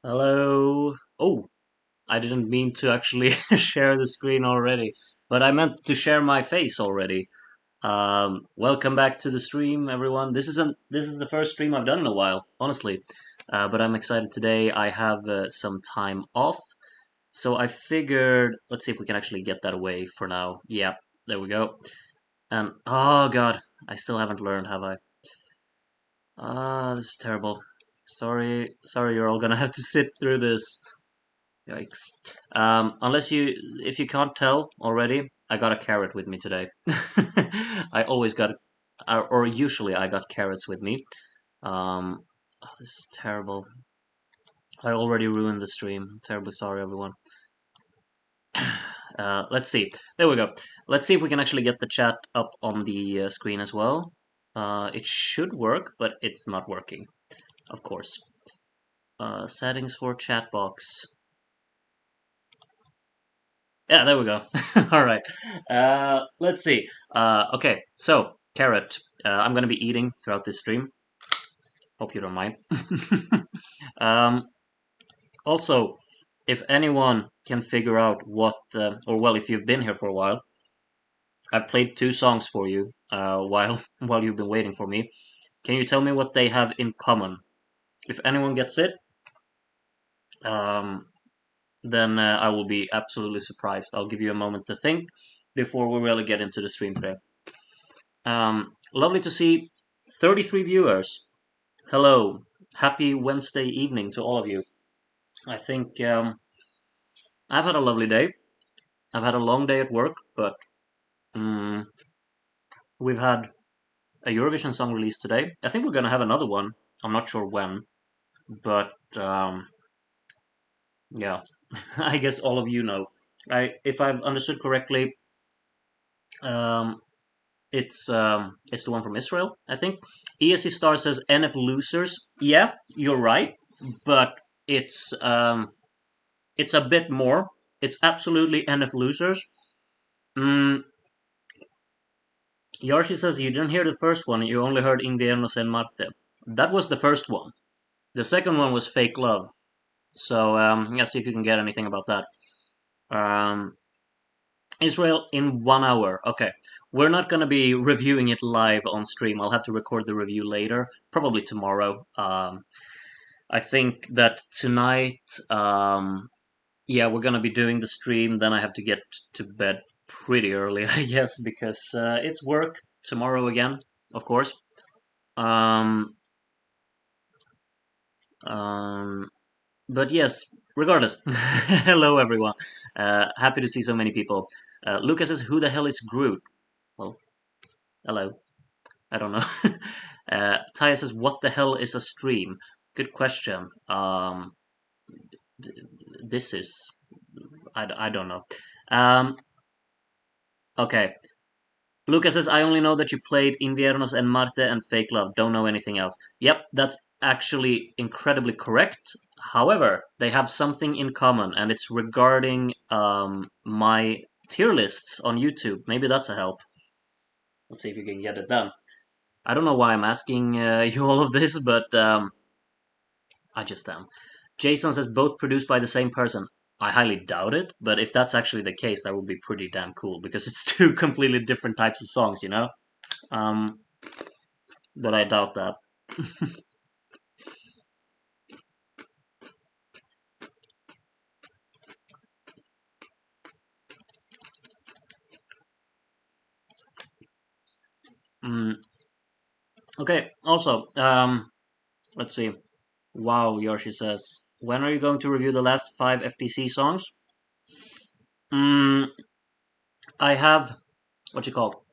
Hello. Oh, I didn't mean to actually share the screen already, but I meant to share my face already. Welcome back to the stream, everyone. This is the first stream I've done in a while, honestly. But I'm excited today. I have some time off, so I figured let's see if we can actually get that away for now. Yeah, there we go. And oh god, I still haven't learned, have I? This is terrible. Sorry, you're all gonna have to sit through this. Yikes. If you can't tell already, I got a carrot with me today. I always got, or usually I got carrots with me. This is terrible. I already ruined the stream. Terribly sorry, everyone. Let's see. There we go. Let's see if we can actually get the chat up on the screen as well. It should work, but it's not working, of course. Settings for chat box. Yeah, there we go. All right. Let's see. Okay, so carrot. I'm gonna be eating throughout this stream. Hope you don't mind. um, Also, if anyone can figure out what, or well, if you've been here for a while, I've played two songs for you while while you've been waiting for me. Can you tell me what they have in common? If anyone gets it, um, then I will be absolutely surprised. I'll give you a moment to think before we really get into the stream today. Lovely to see 33 viewers. Hello. Happy Wednesday evening to all of you. I think I've had a lovely day. I've had a long day at work, but um, we've had a Eurovision song released today. I think we're going to have another one. I'm not sure when, but yeah, I guess all of you know. If I've understood correctly, um, it's the one from Israel, I think. ESC Star says NF losers. Yeah, you're right, but it's a bit more. It's absolutely NF losers. Mm, Yoshi says you didn't hear the first one. You only heard Inviernos en Marte. That was the first one. The second one was Fake Love. So yeah, see if you can get anything about that. Um, Israel in 1 hour. Okay. We're not going to be reviewing it live on stream. I'll have to record the review later, probably tomorrow. I think that tonight, yeah, we're going to be doing the stream. Then I have to get to bed pretty early, I guess, because it's work tomorrow again, of course. Um, um, but yes, regardless. Hello, everyone. Happy to see so many people. Lucas says, "Who the hell is Groot?" Well, hello. I don't know. Taya says, "What the hell is a stream?" Good question. This is I don't know. Um, okay. Lucas says, "I only know that you played Inviernos en Marte and Fake Love. Don't know anything else." Yep, that's actually incredibly correct. However, they have something in common, and it's regarding my tier lists on YouTube. Maybe that's a help. Let's see if you can get it done. I don't know why I'm asking you all of this, but I just am. Jason says both produced by the same person. I highly doubt it, but if that's actually the case, that would be pretty damn cool because it's two completely different types of songs, you know? Um, but I doubt that. Mm, okay, also, let's see. Wow, Yoshi says, when are you going to review the last five FTC songs? Mm, I have, what you call?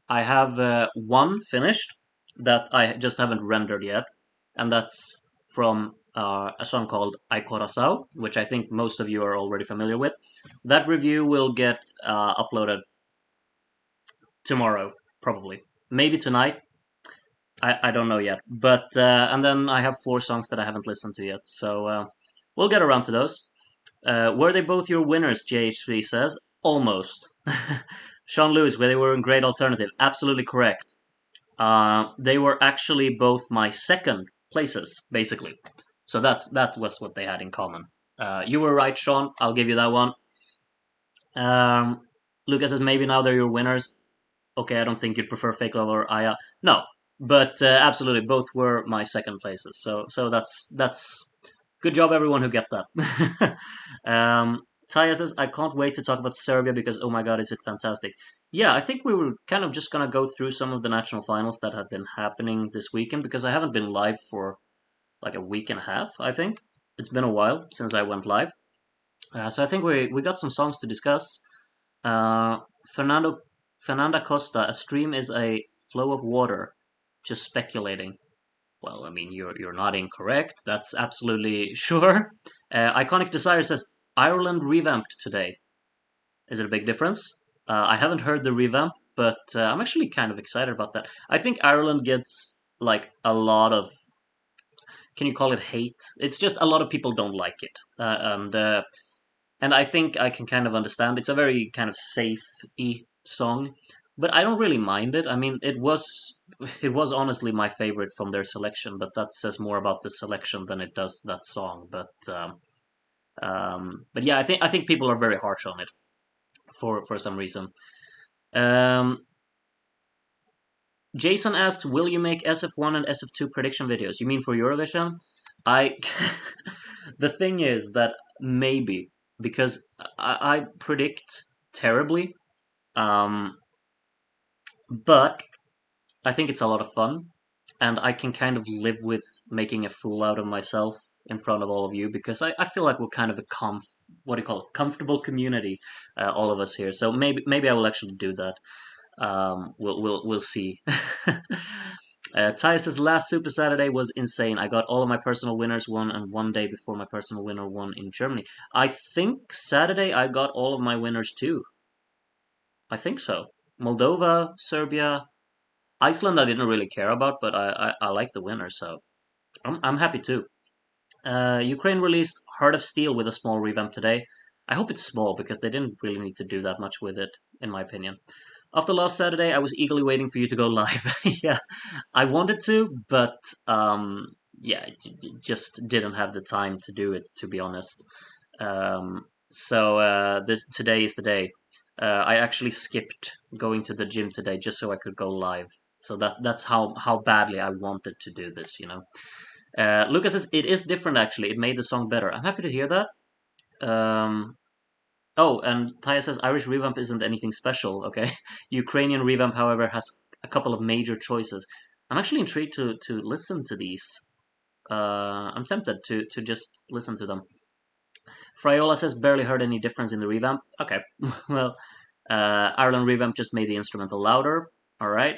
I have one finished that I just haven't rendered yet, and that's from a song called Ay Corazao, which I think most of you are already familiar with. That review will get uploaded tomorrow, probably. Maybe tonight. I don't know yet. But and then I have four songs that I haven't listened to yet, so we'll get around to those. Were they both your winners? JHP says almost. Sean Lewis, where they were in Great Alternative, absolutely correct. They were actually both my second places, basically. So that was what they had in common. You were right, Sean. I'll give you that one. Um, Lucas says maybe now they're your winners. Okay, I don't think you'd prefer Fake Love or Aya. No, but absolutely, both were my second places. So that's good job, everyone who get that. Taya says, I can't wait to talk about Serbia because oh my god, is it fantastic? Yeah, I think we were kind of just gonna go through some of the national finals that have been happening this weekend because I haven't been live for like a week and a half. I think it's been a while since I went live. So I think we got some songs to discuss. Uh, Fernando Fernanda Costa, a stream is a flow of water. Just speculating. Well, I mean, you're not incorrect. That's absolutely sure. Iconic Desire says Ireland revamped today. Is it a big difference? I haven't heard the revamp, but I'm actually kind of excited about that. I think Ireland gets like a lot of, can you call it hate? It's just a lot of people don't like it, and I think I can kind of understand. It's a very kind of safe-y song, but I don't really mind it. I mean, it was honestly my favorite from their selection, but that says more about the selection than it does that song. But yeah, I think people are very harsh on it for some reason. Um, Jason asked, "Will you make SF1 and SF2 prediction videos? You mean for Eurovision?" I the thing is that maybe because I predict terribly, um, but I think it's a lot of fun, and I can kind of live with making a fool out of myself in front of all of you because I feel like we're kind of a what do you call it, comfortable community, all of us here. So maybe I will actually do that. We'll see. Tyus's last Super Saturday was insane. I got all of my personal winners won, and one day before my personal winner won in Germany. I think Saturday I got all of my winners too. I think so. Moldova, Serbia, Iceland. I didn't really care about, but I like the winner, so I'm happy too. Ukraine released Heart of Steel with a small revamp today. I hope it's small because they didn't really need to do that much with it, in my opinion. After last Saturday, I was eagerly waiting for you to go live. Yeah, I wanted to, but yeah, just didn't have the time to do it, to be honest. Today is the day. I actually skipped going to the gym today just so I could go live. So that's how badly I wanted to do this, you know. Lucas says it is different actually. It made the song better. I'm happy to hear that. Um, Oh, and Taya says Irish revamp isn't anything special. Okay, Ukrainian revamp, however, has a couple of major choices. I'm actually intrigued to listen to these. I'm tempted to just listen to them. Friola says barely heard any difference in the revamp. Okay, well, Ireland revamp just made the instrumental louder. All right.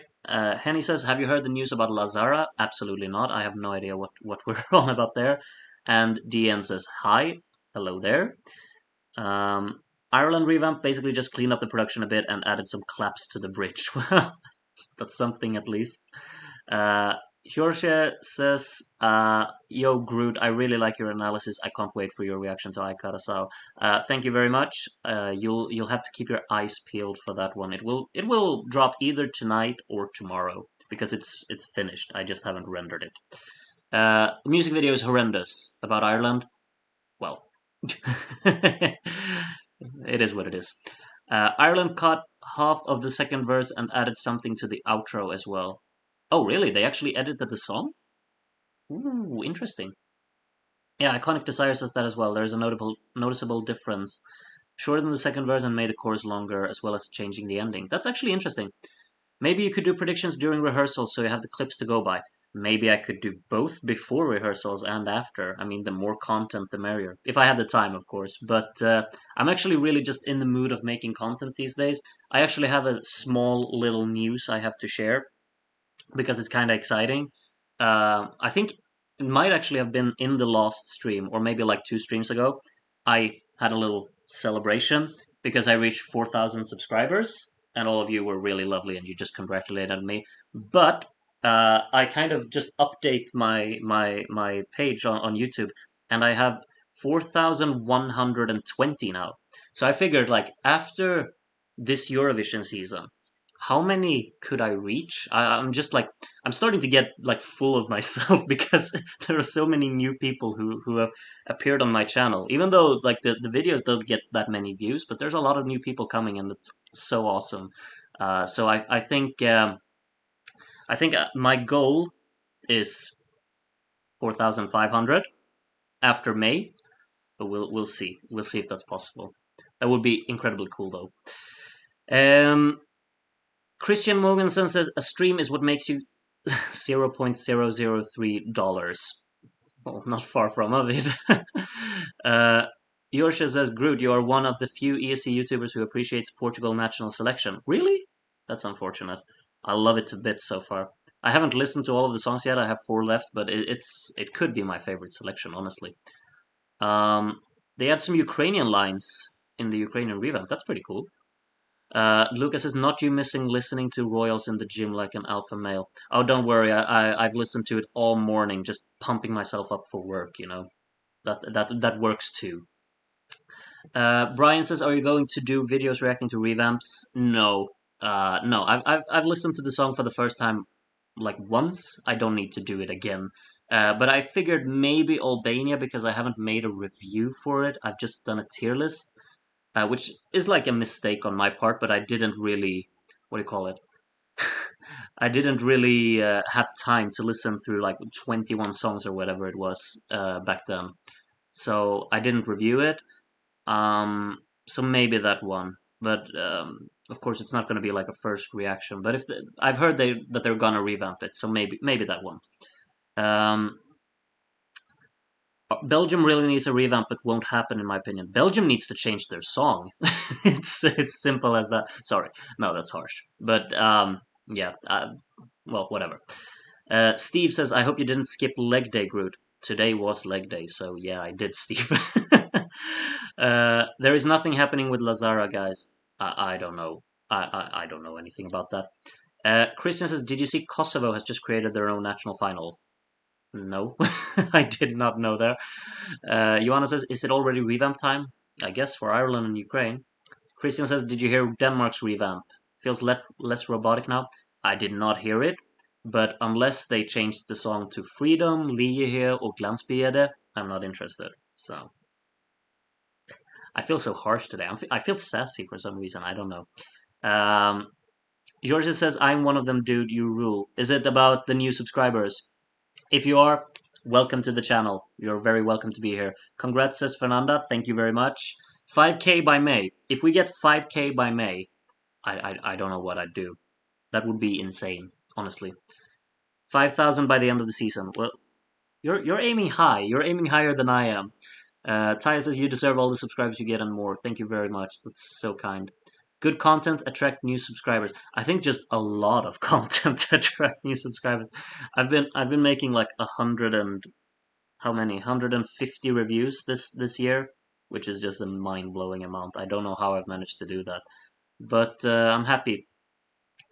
Henny says, have you heard the news about Lazara? Absolutely not. I have no idea what we're on about there. And DN says, hi, hello there. Um, Ireland revamp basically just cleaned up the production a bit and added some claps to the bridge. Well, that's something at least. Uh, Jorge says, "Yo, Groot, I really like your analysis. I can't wait for your reaction to Ai Karasao. Thank you very much. You'll have to keep your eyes peeled for that one. It will drop either tonight or tomorrow because it's finished. I just haven't rendered it. The music video is horrendous about Ireland. Well, it is what it is. Ireland cut half of the second verse and added something to the outro as well. Oh, really? They actually edited the song? Ooh, interesting. Yeah, Iconic Desire says that as well. There is a noticeable difference. Shortened the second verse and made the chorus longer, as well as changing the ending. That's actually interesting. Maybe you could do predictions during rehearsals so you have the clips to go by. Maybe I could do both before rehearsals and after. I mean, the more content, the merrier. If I have the time, of course. But I'm actually really just in the mood of making content these days. I actually have a small little news I have to share because it's kind of exciting. I think it might actually have been in the last stream, or maybe like 2 streams ago. I had a little celebration because I reached 4,000 subscribers, and all of you were really lovely, and you just congratulated me. But I kind of just update my page on YouTube, and I have 4,120 now. So I figured, like after this Eurovision season, how many could I reach? I'm just like I'm starting to get like full of myself because there are so many new people who have appeared on my channel. Even though like the videos don't get that many views, but there's a lot of new people coming, and it's so awesome. So I think my goal is 4,500 after May, but we'll see. We'll see if that's possible. That would be incredibly cool though. Um, Christian Mogensen says a stream is what makes you $0.003. Well, not far from of it. Yorsha says, Groot, you are one of the few ESC YouTubers who appreciates Portugal national selection. Really? That's unfortunate. I love it to bits so far. I haven't listened to all of the songs yet. I have 4 left, but it could be my favorite selection, honestly. They had some Ukrainian lines in the Ukrainian revamp. That's pretty cool. Lucas is not you missing listening to Royals in the gym like an alpha male. Oh, don't worry. I've listened to it all morning, just pumping myself up for work. You know that works too. Brian says, "Are you going to do videos reacting to revamps?" No, no. I've listened to the song for the first time like once. I don't need to do it again. But I figured maybe Albania because I haven't made a review for it. I've just done a tier list, which is like a mistake on my part. But I didn't really, what do you call it? I didn't really have time to listen through like 21 songs or whatever it was back then. So I didn't review it. So maybe that one, but of course it's not going to be like a first reaction. But if I've heard that they're gonna revamp it, so maybe that one. Um, Belgium really needs a revamp, but won't happen in my opinion. Belgium needs to change their song. It's simple as that. Sorry, no, that's harsh. But yeah, well, whatever. Steve says, I hope you didn't skip leg day, Groot. Today was leg day, so yeah, I did, Steve. There is nothing happening with Lazara, guys. I don't know. I don't know anything about that. Christian says, did you see Kosovo has just created their own national final? No, I did not know that. Joanna says, is it already revamp time? I guess for Ireland and Ukraine. Christian says, did you hear Denmark's revamp? Feels less robotic now. I did not hear it, but unless they changed the song to Freedom, Lie here, or Glansbiede, I'm not interested. So I feel so harsh today. I feel sassy for some reason. I don't know. Georgia says, I'm one of them, dude. You rule. Is it about the new subscribers? If you are, welcome to the channel. You're very welcome to be here. Congrats, says Fernanda. Thank you very much. 5K by May. If we get 5K by May, I don't know what I'd do. That would be insane, honestly. 5,000 by the end of the season. Well, you're aiming high. You're aiming higher than I am. Taya says you deserve all the subscribers you get and more. Thank you very much. That's so kind. Good content attract new subscribers. I think just a lot of content attract new subscribers. I've been making like 100 and how many 150 reviews this year, which is just a mind blowing amount. I don't know how I've managed to do that, but I'm happy.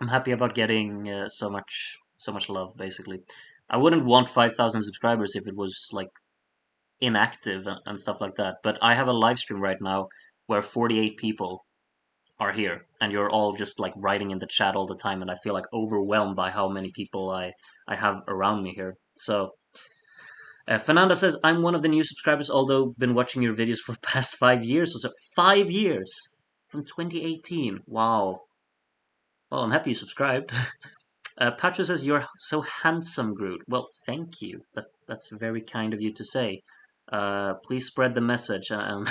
I'm happy about getting so much love. Basically, I wouldn't want 5,000 subscribers if it was like inactive and stuff like that. But I have a live stream right now where 48 people are here, and you're all just like writing in the chat all the time, and I feel like overwhelmed by how many people I have around me here. So Fernanda says, I'm one of the new subscribers, although been watching your videos for the past 5 years or so. 5 years from 2018. Wow. Well, I'm happy you subscribed. Patrick says, you're so handsome, Groot. Well, thank you. That's very kind of you to say. Please spread the message. And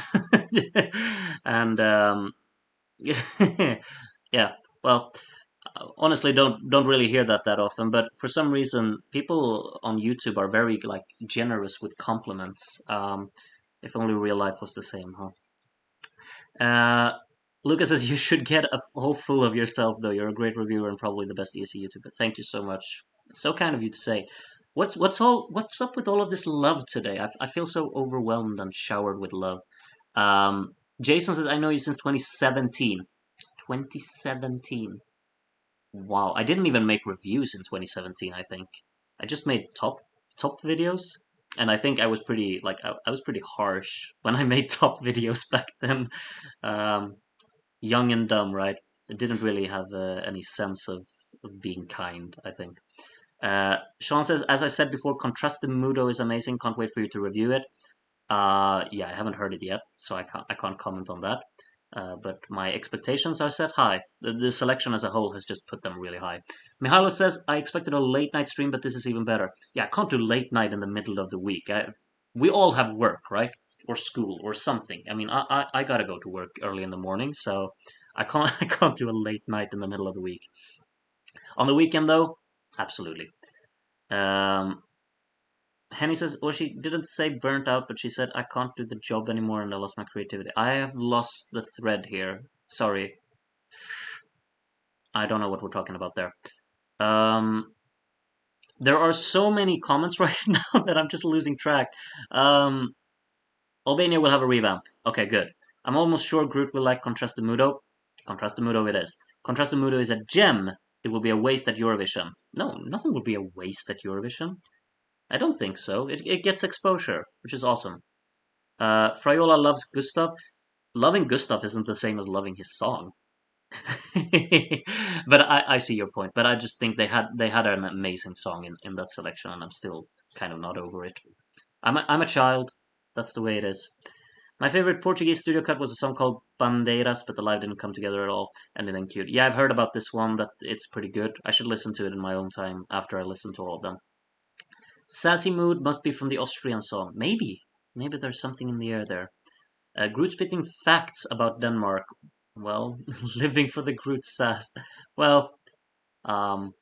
yeah, well, honestly, don't really hear that often. But for some reason, people on YouTube are very like generous with compliments. If only real life was the same, huh? Lucas says you should get a whole full of yourself, though. You're a great reviewer and probably the best ESC YouTuber. Thank you so much. So kind of you to say. What's up with all of this love today? I feel so overwhelmed and showered with love. Um, Jason says I know you since 2017. 2017. Wow, I didn't even make reviews in 2017, I think. I just made top videos, and I think I was pretty like I was pretty harsh when I made top videos back then. Um, Young and dumb, right? It didn't really have any sense of being kind, I think. Sean says, as I said before, Contraste Mudo is amazing. Can't wait for you to review it. Yeah, I haven't heard it yet, so I can't comment on that. But my expectations are set high. The selection as a whole has just put them really high. Mihailo says, I expected a late night stream, but this is even better. Yeah, I can't do late night in the middle of the week. We all have work, right? Or school or something. I mean, I gotta go to work early in the morning, so I can't I can't do a late night in the middle of the week. On the weekend though, absolutely. Um, Henny says, well, she didn't say burnt out, but she said, I can't do the job anymore and I lost my creativity. I have lost the thread here. Sorry. I don't know what we're talking about there. Um, there are so many comments right now that I'm just losing track. Um, Albania will have a revamp. Okay, good. I'm almost sure Groot will like Contraste Mudo. Contraste Mudo it is. Contraste Mudo is a gem. It will be a waste at Eurovision. No, nothing will be a waste at Eurovision. I don't think so. It gets exposure, which is awesome. Frayola loves Gustav. Loving Gustav isn't the same as loving his song. But I see your point. But I just think they had an amazing song in that selection, and I'm still kind of not over it. I'm a child. That's the way it is. My favorite Portuguese studio cut was a song called Bandeiras, but the live didn't come together at all, and it didn't cute. Yeah, I've heard about this one. That it's pretty good. I should listen to it in my own time after I listen to all of them. Sassy Mood must be from the Austrian song. Maybe there's something in the air there. Groot spitting facts about Denmark. Well, living for the Groot sass. Well, um,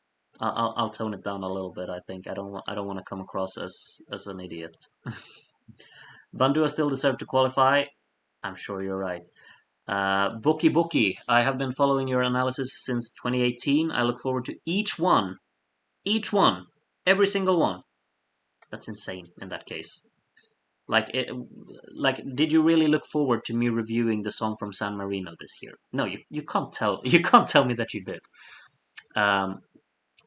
I'll tone it down a little bit. I think I don't want to come across as an idiot. Bandua still deserve to qualify. I'm sure you're right. Bookie Bookie, I have been following your analysis since 2018. I look forward to each one, every single one. That's insane in that case. Like, did you really look forward to me reviewing the song from San Marino this year? No, you can't tell. You can't tell me that you did. Um,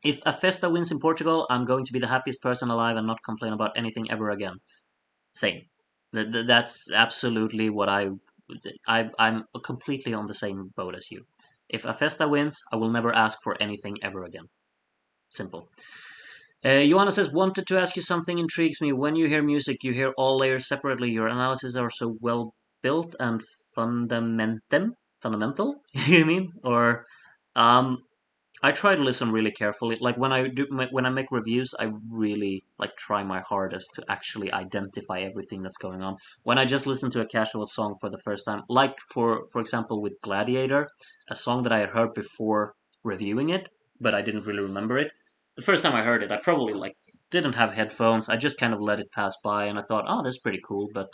if a Festa wins in Portugal, I'm going to be the happiest person alive and not complain about anything ever again. Same. That's absolutely what I'm completely on the same boat as you. If a Festa wins, I will never ask for anything ever again. Simple. Johanna says, wanted to ask you something intrigues me. When you hear music, you hear all layers separately. Your analyses are so well built and fundamental. You mean? Or, um, I try to listen really carefully. Like when I make reviews, I really like try my hardest to actually identify everything that's going on. When I just listen to a casual song for the first time, like for example with Gladiator, a song that I had heard before reviewing it, but I didn't really remember it. The first time I heard it, I probably like didn't have headphones. I just kind of let it pass by, and I thought, oh, that's pretty cool. But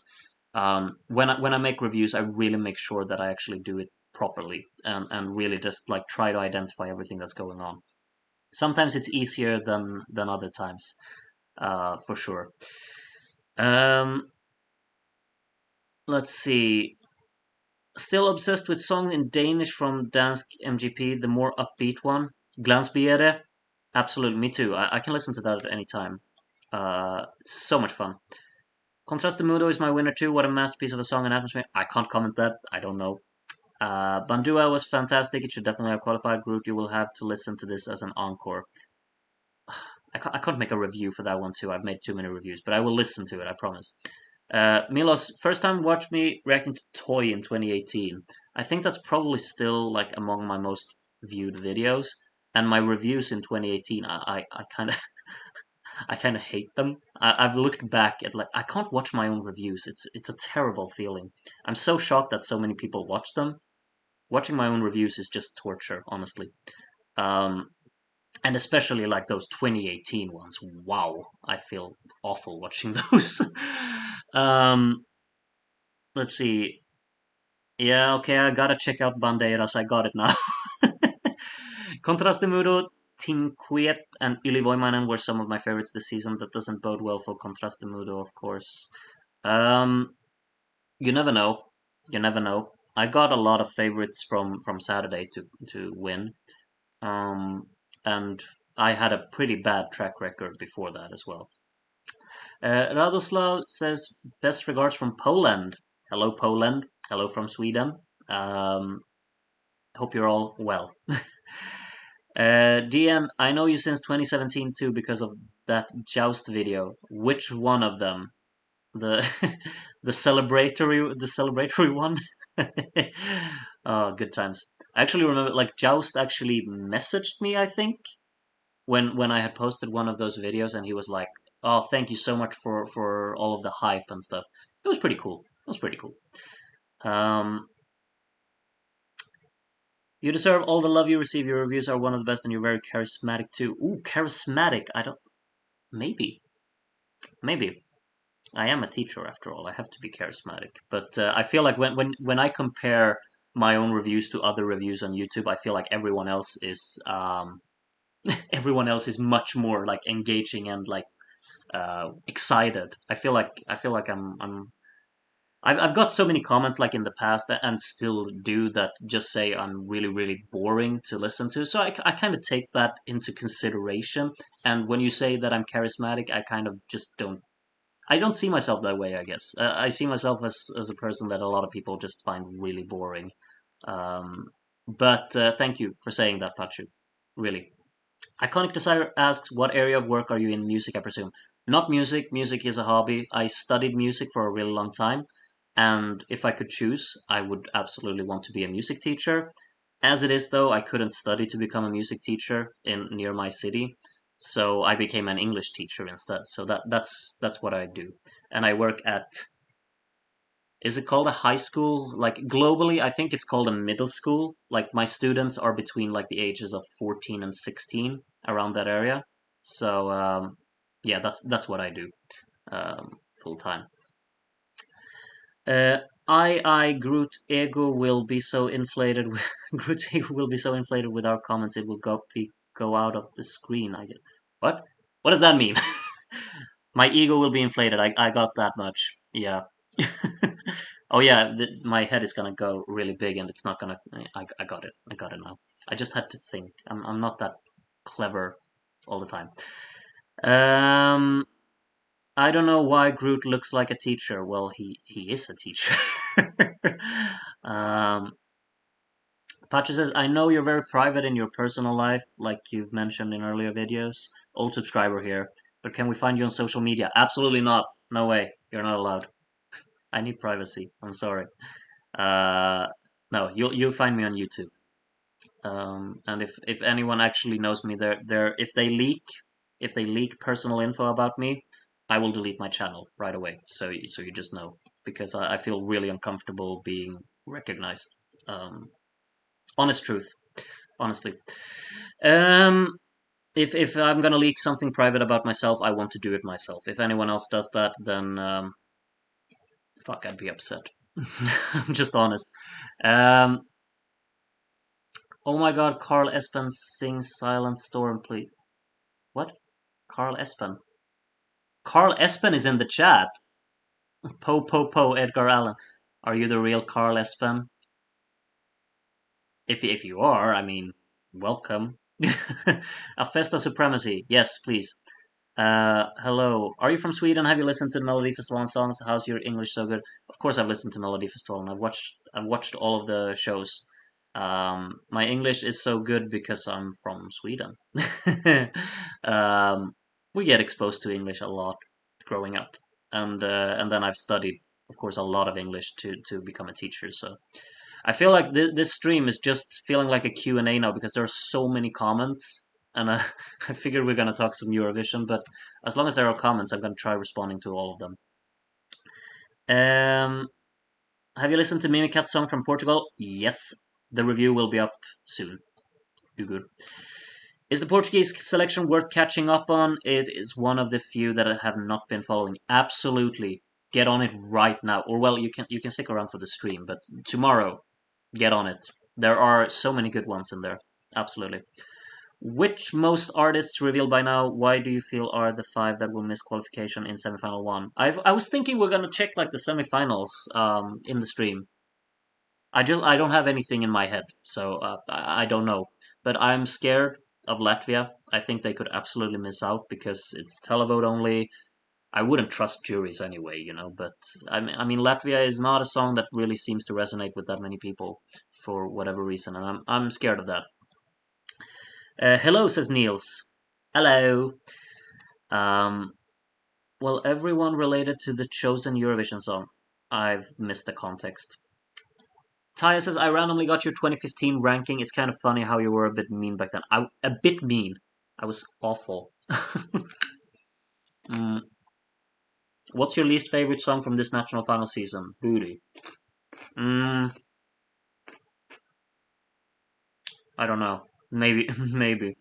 when I make reviews, I really make sure that I actually do it properly and really just like try to identify everything that's going on. Sometimes it's easier than other times, for sure. Um, let's see. Still obsessed with song in Danish from Dansk MGP, the more upbeat one. Glansbiere. Absolutely, me too. I can listen to that at any time. So much fun. Contraste Mudo is my winner too. What a masterpiece of a song and atmosphere. I can't comment that. I don't know. Bandua was fantastic. It should definitely have qualified. Groot, you will have to listen to this as an encore. I can't make a review for that one too. I've made too many reviews, but I will listen to it. I promise. Milos, first time watched me reacting to Toy in 2018. I think that's probably still like among my most viewed videos. And my reviews in 2018, I kind of I kind of hate them. I've looked back at like I can't watch my own reviews. It's a terrible feeling. I'm so shocked that so many people watch them. Watching my own reviews is just torture, honestly. Um, and especially like those 2018 ones. Wow, I feel awful watching those. um, let's see. Yeah, okay, I gotta check out Bandeiras. I got it now. Contraste Mudo, Team Quiet, and Yli Voimanen were some of my favorites this season. That doesn't bode well for Contraste Mudo, of course. Um, you never know. You never know. I got a lot of favorites from Saturday to win. Um, and I had a pretty bad track record before that as well. Radoslav says, best regards from Poland. Hello, Poland. Hello from Sweden. Um, Hope you're all well. DN, I know you since 2017 too because of that Joust video. Which one of them? The the celebratory one? Oh, good times. I actually remember like Joust actually messaged me, I think, when I had posted one of those videos, and he was like, "Oh, thank you so much for all of the hype and stuff." It was pretty cool. It was pretty cool. Um, you deserve all the love you receive. Your reviews are one of the best, and you're very charismatic too. Ooh, charismatic. I don't. Maybe. Maybe. I am a teacher after all. I have to be charismatic. But I feel like when I compare my own reviews to other reviews on YouTube, I feel like everyone else is much more like engaging and like excited. I feel like I've got so many comments like in the past and still do that just say I'm really really boring to listen to. So I kind of take that into consideration. And when you say that I'm charismatic, I kind of just don't see myself that way. I guess I see myself as a person that a lot of people just find really boring. Um, but thank you for saying that, Pachu. Really. Iconic Desire asks, what area of work are you in? Music, I presume. Not music. Music is a hobby. I studied music for a really long time, and if I could choose, I would absolutely want to be a music teacher. As it is, though, I couldn't study to become a music teacher in near my city, so I became an English teacher instead. So that's what I do, and I work at, is it called a high school? Like globally, I think it's called a middle school. Like my students are between like the ages of 14 and 16, around that area. So yeah, that's what I do full time. Uh, I Groot ego will be so inflated. Groot ego will be so inflated with our comments, it will go out of the screen. I get what? What does that mean? My ego will be inflated. I got that much. Yeah. Oh yeah, my head is gonna go really big, and it's not gonna. I got it. I got it now. I just had to think. I'm not that clever all the time. Um, I don't know why Groot looks like a teacher. Well, he is a teacher. um, Patrick says, I know you're very private in your personal life, like you've mentioned in earlier videos. Old subscriber here, but can we find you on social media? Absolutely not. No way. You're not allowed. I need privacy. I'm sorry. Uh, no, you'll find me on YouTube. And if anyone actually knows me, they're if they leak personal info about me, I will delete my channel right away. So you just know, because I feel really uncomfortable being recognized. Um, honest truth, honestly. Um, if I'm gonna leak something private about myself, I want to do it myself. If anyone else does that, then fuck, I'd be upset. I'm just honest. Um, oh my god, Carl Espen sings Silent Storm, please. What? Carl Espen. Carl Espen is in the chat. Po, Edgar Allan. Are you the real Carl Espen? If you are, I mean, welcome. A Festa Supremacy. Yes, please. Hello. Are you from Sweden? Have you listened to the Melody Festival and songs? How's your English so good? Of course, I've listened to Melody Festival, and I've watched all of the shows. My English is so good because I'm from Sweden. um, we get exposed to English a lot growing up, and then I've studied, of course, a lot of English to become a teacher. So I feel like this stream is just feeling like a Q&A now because there are so many comments, and I figured we're gonna talk some Eurovision, but as long as there are comments, I'm gonna try responding to all of them. Um, have you listened to Mimikat's song from Portugal? Yes, the review will be up soon. You good? Is the Portuguese selection worth catching up on? It is one of the few that I have not been following. Absolutely, get on it right now. Or well, you can stick around for the stream, but tomorrow, get on it. There are so many good ones in there. Absolutely. Which most artists revealed by now? Why do you feel are the five that will miss qualification in semifinal one? I was thinking we're gonna check like the semifinals in the stream. I don't have anything in my head, so I don't know. But I'm scared of Latvia. I think they could absolutely miss out because it's televote only. I wouldn't trust juries anyway, you know. But I mean, Latvia is not a song that really seems to resonate with that many people. for whatever reason, and I'm scared of that. Hello, says Niels. Hello. Um, well, everyone related to the chosen Eurovision song. I've missed the context. Taya says, I randomly got your 2015 ranking. It's kind of funny how you were a bit mean back then. A bit mean. I was awful. mm. What's your least favorite song from this national final season? Booty. Mm, I don't know. Maybe, maybe.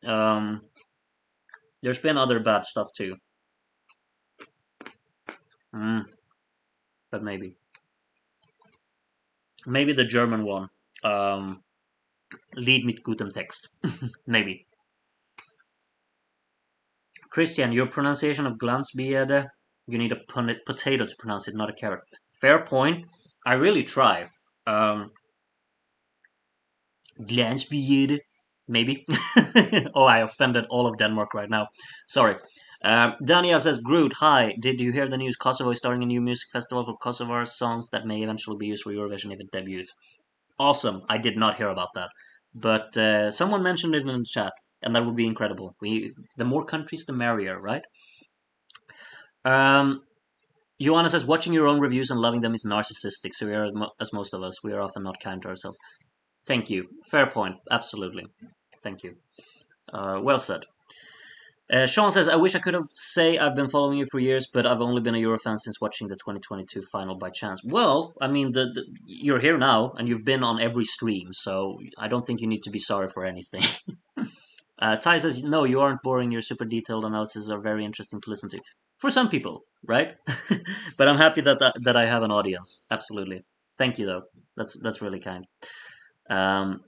Um, there's been other bad stuff too. Mm, but maybe. Maybe the German one. Um, Lied mit gutem Text. Maybe. Christian, your pronunciation of Glanzbierde, you need a potato to pronounce it, not a carrot. Fair point. I really try. Um, Glanzbierde, maybe. Oh, I offended all of Denmark right now. Sorry. Dania says, Groot, hi. Did you hear the news? Kosovo is starting a new music festival for Kosovar songs that may eventually be used for Eurovision if it debuts. Awesome. I did not hear about that. But someone mentioned it in the chat, and that would be incredible. The more countries, the merrier, right? Joanna says, watching your own reviews and loving them is narcissistic, so we are, as most of us, we are often not kind to ourselves. Thank you. Fair point. Absolutely. Thank you. Well said. Sean says, I wish I could have say I've been following you for years, but I've only been a Euro fan since watching the 2022 final by chance. Well, I mean, you're here now, and you've been on every stream, so I don't think you need to be sorry for anything. Ty says, no, you aren't boring. Your super detailed analyses are very interesting to listen to. For some people, right? But I'm happy that I have an audience. Absolutely. Thank you, though. That's really kind. Um,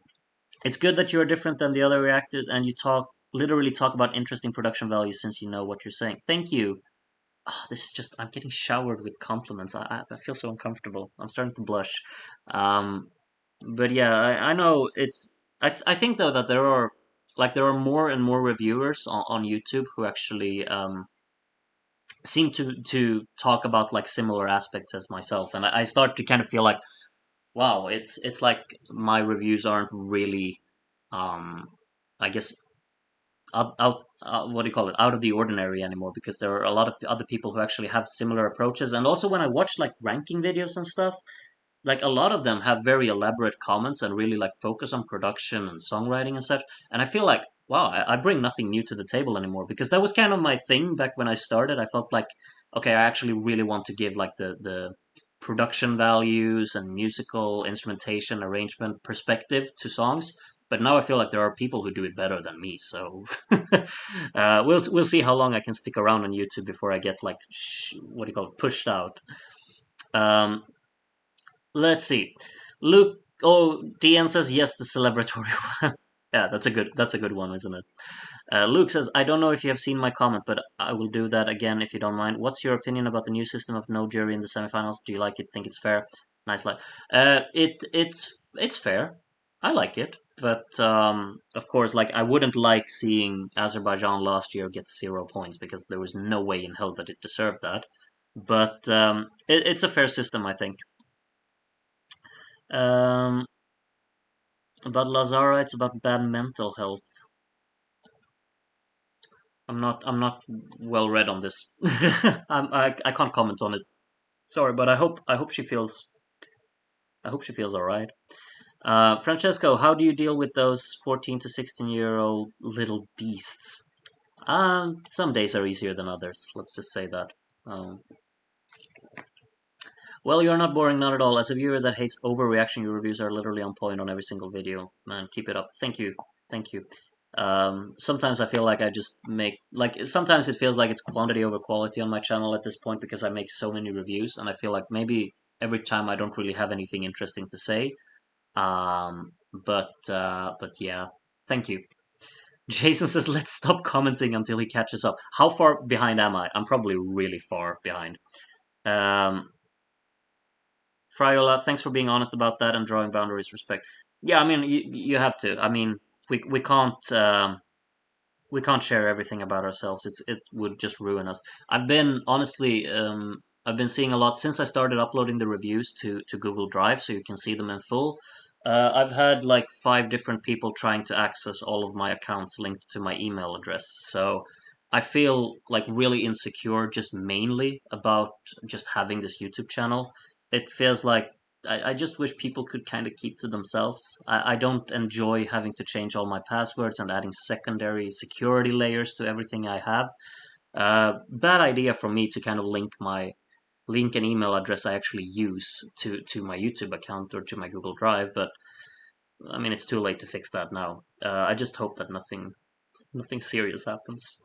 it's good that you are different than the other reactors, and you literally talk about interesting production values since you know what you're saying. Thank you. Oh, this is just I'm getting showered with compliments. I feel so uncomfortable. I'm starting to blush. Um, but yeah, I know it's. I think though that there are more and more reviewers on YouTube who actually seem to talk about like similar aspects as myself, and I start to kind of feel like, wow, it's like my reviews aren't really, I guess, out what do you call it, out of the ordinary anymore, because there are a lot of other people who actually have similar approaches. And also when I watch like ranking videos and stuff, like a lot of them have very elaborate comments and really like focus on production and songwriting and such. And I feel like, wow, I bring nothing new to the table anymore, because that was kind of my thing back when I started. I felt like, okay, I actually really want to give like the production values and musical instrumentation arrangement perspective to songs. But now I feel like there are people who do it better than me. So we'll see how long I can stick around on YouTube before I get like what do you call it, pushed out. Um, Let's see. Luke. Oh, DN says yes. The celebratory one. Yeah, that's a good one, isn't it? Luke says, I don't know if you have seen my comment, but I will do that again if you don't mind. What's your opinion about the new system of no jury in the semifinals? Do you like it? Think it's fair? Nice line. It's fair. I like it, but of course, like I wouldn't like seeing Azerbaijan last year get 0 points, because there was no way in hell that it deserved that. But it's a fair system, I think. Um, about Lazara, it's about bad mental health. I'm not well read on this. I can't comment on it. Sorry, but I hope she feels all right. Francesco, how do you deal with those 14 to 16-year-old little beasts? Some days are easier than others. Let's just say that. Um, well, you're not boring, not at all. As a viewer that hates overreaction, your reviews are literally on point on every single video. Man, keep it up. Thank you. Thank you. Sometimes I feel like I just make, like, sometimes it feels like it's quantity over quality on my channel at this point, because I make so many reviews, and I feel like maybe every time I don't really have anything interesting to say. But yeah, thank you. Jason says, let's stop commenting until he catches up. How far behind am I? I'm probably really far behind. Um, Friola, thanks for being honest about that and drawing boundaries. Respect. Yeah, I mean, you have to. I mean, we can't share everything about ourselves. It would just ruin us. I've been seeing a lot since I started uploading the reviews to Google Drive, so you can see them in full. I've had like five different people trying to access all of my accounts linked to my email address. So I feel like really insecure just mainly about just having this YouTube channel. It feels like I just wish people could kind of keep to themselves. I don't enjoy having to change all my passwords and adding secondary security layers to everything I have. Bad idea for me to kind of link an email address I actually use to my YouTube account or to my Google Drive, but I mean, it's too late to fix that now. I just hope that nothing serious happens.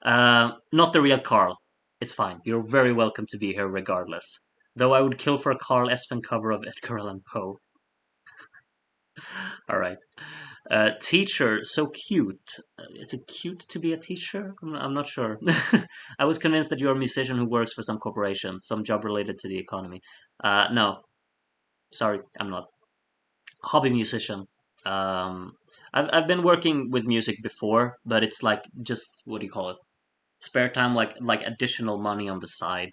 Not the real Carl. It's fine. You're very welcome to be here regardless. Though I would kill for a Carl Espen cover of Edgar Allan Poe. All right. Teacher, so cute. Is it cute to be a teacher? I'm not sure. I was convinced that you're a musician who works for some corporation, some job related to the economy. No, sorry, I'm not. Hobby musician. Um, I've been working with music before, but it's like just what do you call it? Spare time, like additional money on the side,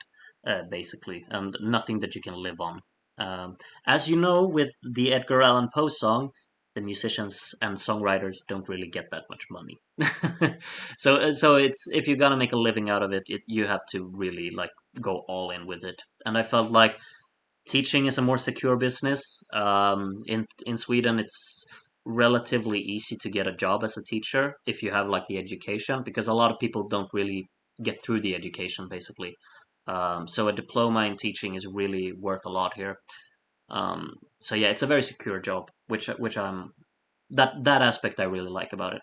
basically, and nothing that you can live on. As you know, with the Edgar Allan Poe song, the musicians and songwriters don't really get that much money. So it's if you're gonna make a living out of it, you have to really like go all in with it. And I felt like teaching is a more secure business. In Sweden, it's relatively easy to get a job as a teacher if you have like the education, because a lot of people don't really get through the education basically. So a diploma in teaching is really worth a lot here. So yeah, it's a very secure job, which I'm that aspect I really like about it.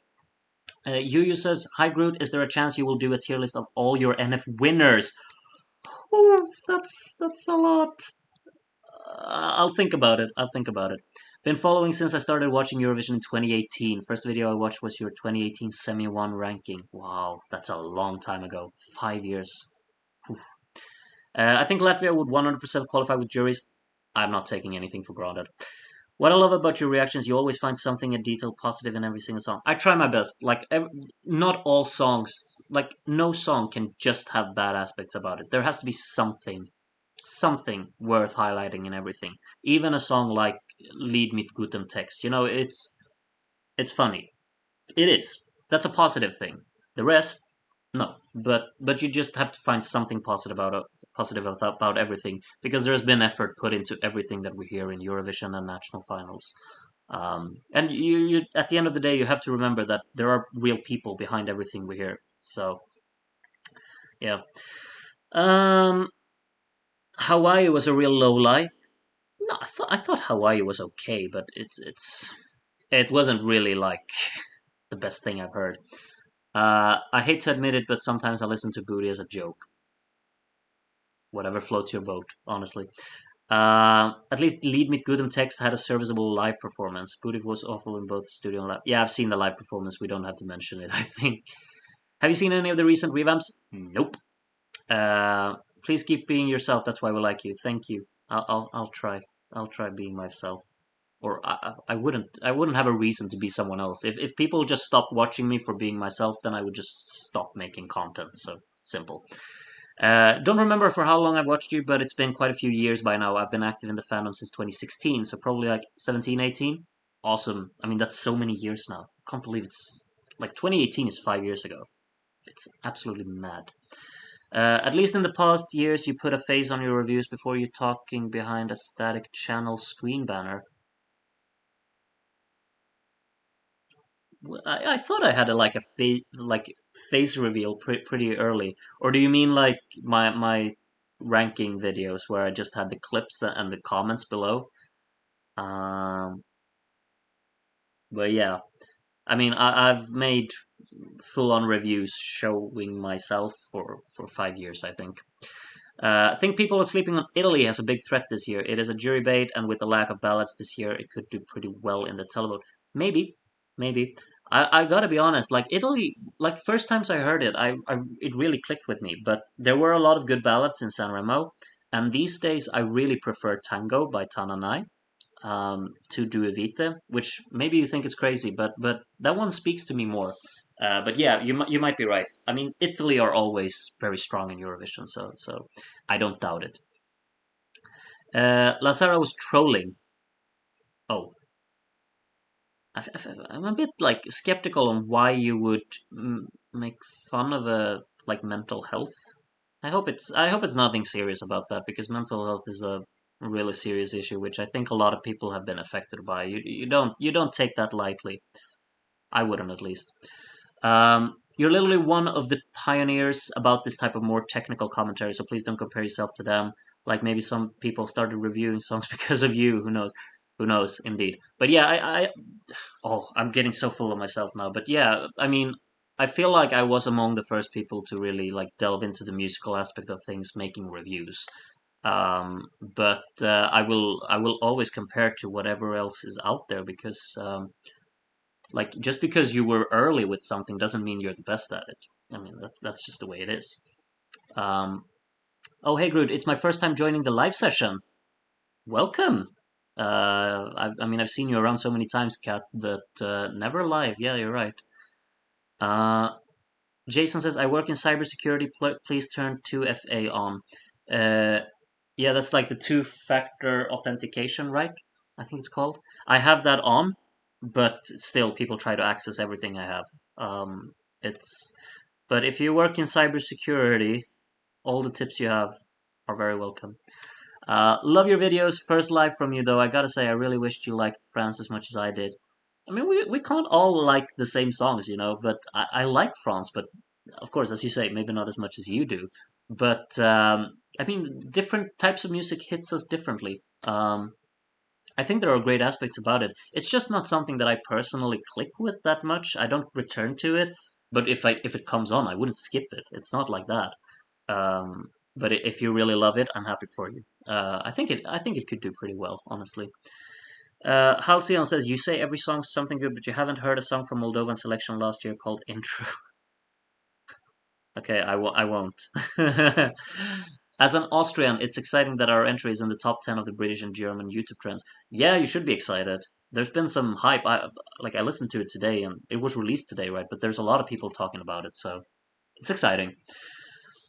Yu says, "Hi Groot, is there a chance you will do a tier list of all your NF winners?" Oh, that's a lot. I'll think about it. I'll think about it. Been following since I started watching Eurovision in 2018. First video I watched was your 2018 Semi 1 ranking. Wow, that's a long time ago. 5 years. I think Latvia would 100% qualify with juries. I'm not taking anything for granted. What I love about your reactions, you always find something a detail positive in every single song. I try my best. Not all songs, like no song can just have bad aspects about it. There has to be something worth highlighting in everything. Even a song like "Lead mit gutem Text," it's funny. It is. That's a positive thing. The rest, no. But you just have to find something positive about everything, because there's been effort put into everything that we hear in Eurovision and national finals. And you at the end of the day, you have to remember that there are real people behind everything we hear. So yeah. Um, Hawaii was a real low light. No, I thought Hawaii was okay, but it wasn't really like the best thing I've heard. I hate to admit it, but sometimes I listen to Booty as a joke. Whatever floats your boat, honestly. At least Lead Me Good and Text had a serviceable live performance. Booty was awful in both studio and live. Yeah, I've seen the live performance. We don't have to mention it, I think. Have you seen any of the recent revamps? Nope. Please keep being yourself. That's why we like you. Thank you. I'll try. I'll try being myself. Or I wouldn't have a reason to be someone else. If people just stopped watching me for being myself, then I would just stop making content. So simple. Don't remember for how long I've watched you, but it's been quite a few years by now. I've been active in the fandom since 2016, so probably like 17, 18. Awesome. I mean, that's so many years now. Can't believe it's like 2018 is 5 years ago. It's absolutely mad. At least in the past years, you put a face on your reviews before you talking behind a static channel screen banner. I thought I had face reveal pretty early. Or do you mean like my ranking videos where I just had the clips and the comments below? Um, but yeah, I mean I've made full on reviews showing myself for 5 years, I think. I think people are sleeping on Italy as a big threat this year. It is a jury bait, and with the lack of ballots this year, it could do pretty well in the televote. Maybe, maybe. I gotta be honest. Like Italy, like first times I heard it, I it really clicked with me. But there were a lot of good ballads in San Remo, and these days I really prefer Tango by Tananai to Due Vite, which maybe you think it's crazy, but that one speaks to me more. But yeah, you might be right. I mean, Italy are always very strong in Eurovision, so I don't doubt it. Lazara was trolling. Oh. I'm a bit like skeptical on why you would make fun of a like mental health. I hope it's nothing serious about that because mental health is a really serious issue, which I think a lot of people have been affected by. You don't take that lightly. I wouldn't at least. You're literally one of the pioneers about this type of more technical commentary, so please don't compare yourself to them. Like maybe some people started reviewing songs because of you. Who knows? Who knows? Indeed. But yeah, oh, I'm getting so full of myself now. But yeah, I mean, I feel like I was among the first people to really like delve into the musical aspect of things, making reviews. But I will always compare to whatever else is out there because like just because you were early with something doesn't mean you're the best at it. I mean that's just the way it is. Um, oh hey Groot, it's my first time joining the live session. Welcome. I mean I've seen you around so many times, Kat, but never live. Yeah, you're right. Uh, Jason says I work in cybersecurity. Please turn 2FA on. Uh, yeah, that's like the two-factor authentication, right? I think it's called. I have that on, but still people try to access everything I have. It's but if you work in cybersecurity, all the tips you have are very welcome. Love your videos. First live from you though. I gotta say, I really wished you liked France as much as I did. I mean, we can't all like the same songs, you know, but I like France, but of course, as you say, maybe not as much as you do. But I mean, different types of music hits us differently. I think there are great aspects about it. It's just not something that I personally click with that much. I don't return to it, but if it comes on, I wouldn't skip it. It's not like that. But if you really love it, I'm happy for you. I think it could do pretty well, honestly. Halcyon says you say every song's something good, but you haven't heard a song from Moldovan selection last year called Intro. Okay, I won't. As an Austrian, it's exciting that our entry is in the top 10 of the British and German YouTube trends. Yeah, you should be excited. There's been some hype. I listened to it today, and it was released today, right? But there's a lot of people talking about it, so it's exciting.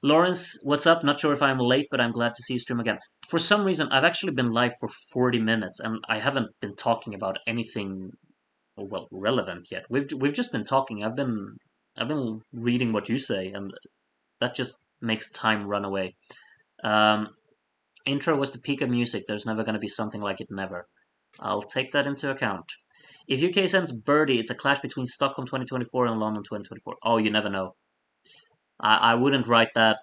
Lawrence, what's up? Not sure if I'm late, but I'm glad to see you stream again. For some reason, I've actually been live for 40 minutes, and I haven't been talking about anything well relevant yet. We've just been talking. I've been reading what you say, and that just makes time run away. Um, Intro was the peak of music. There's never going to be something like it. Never. I'll take that into account. If UK sends Birdie, it's a clash between Stockholm 2024 and London 2024. Oh, you never know. I wouldn't write that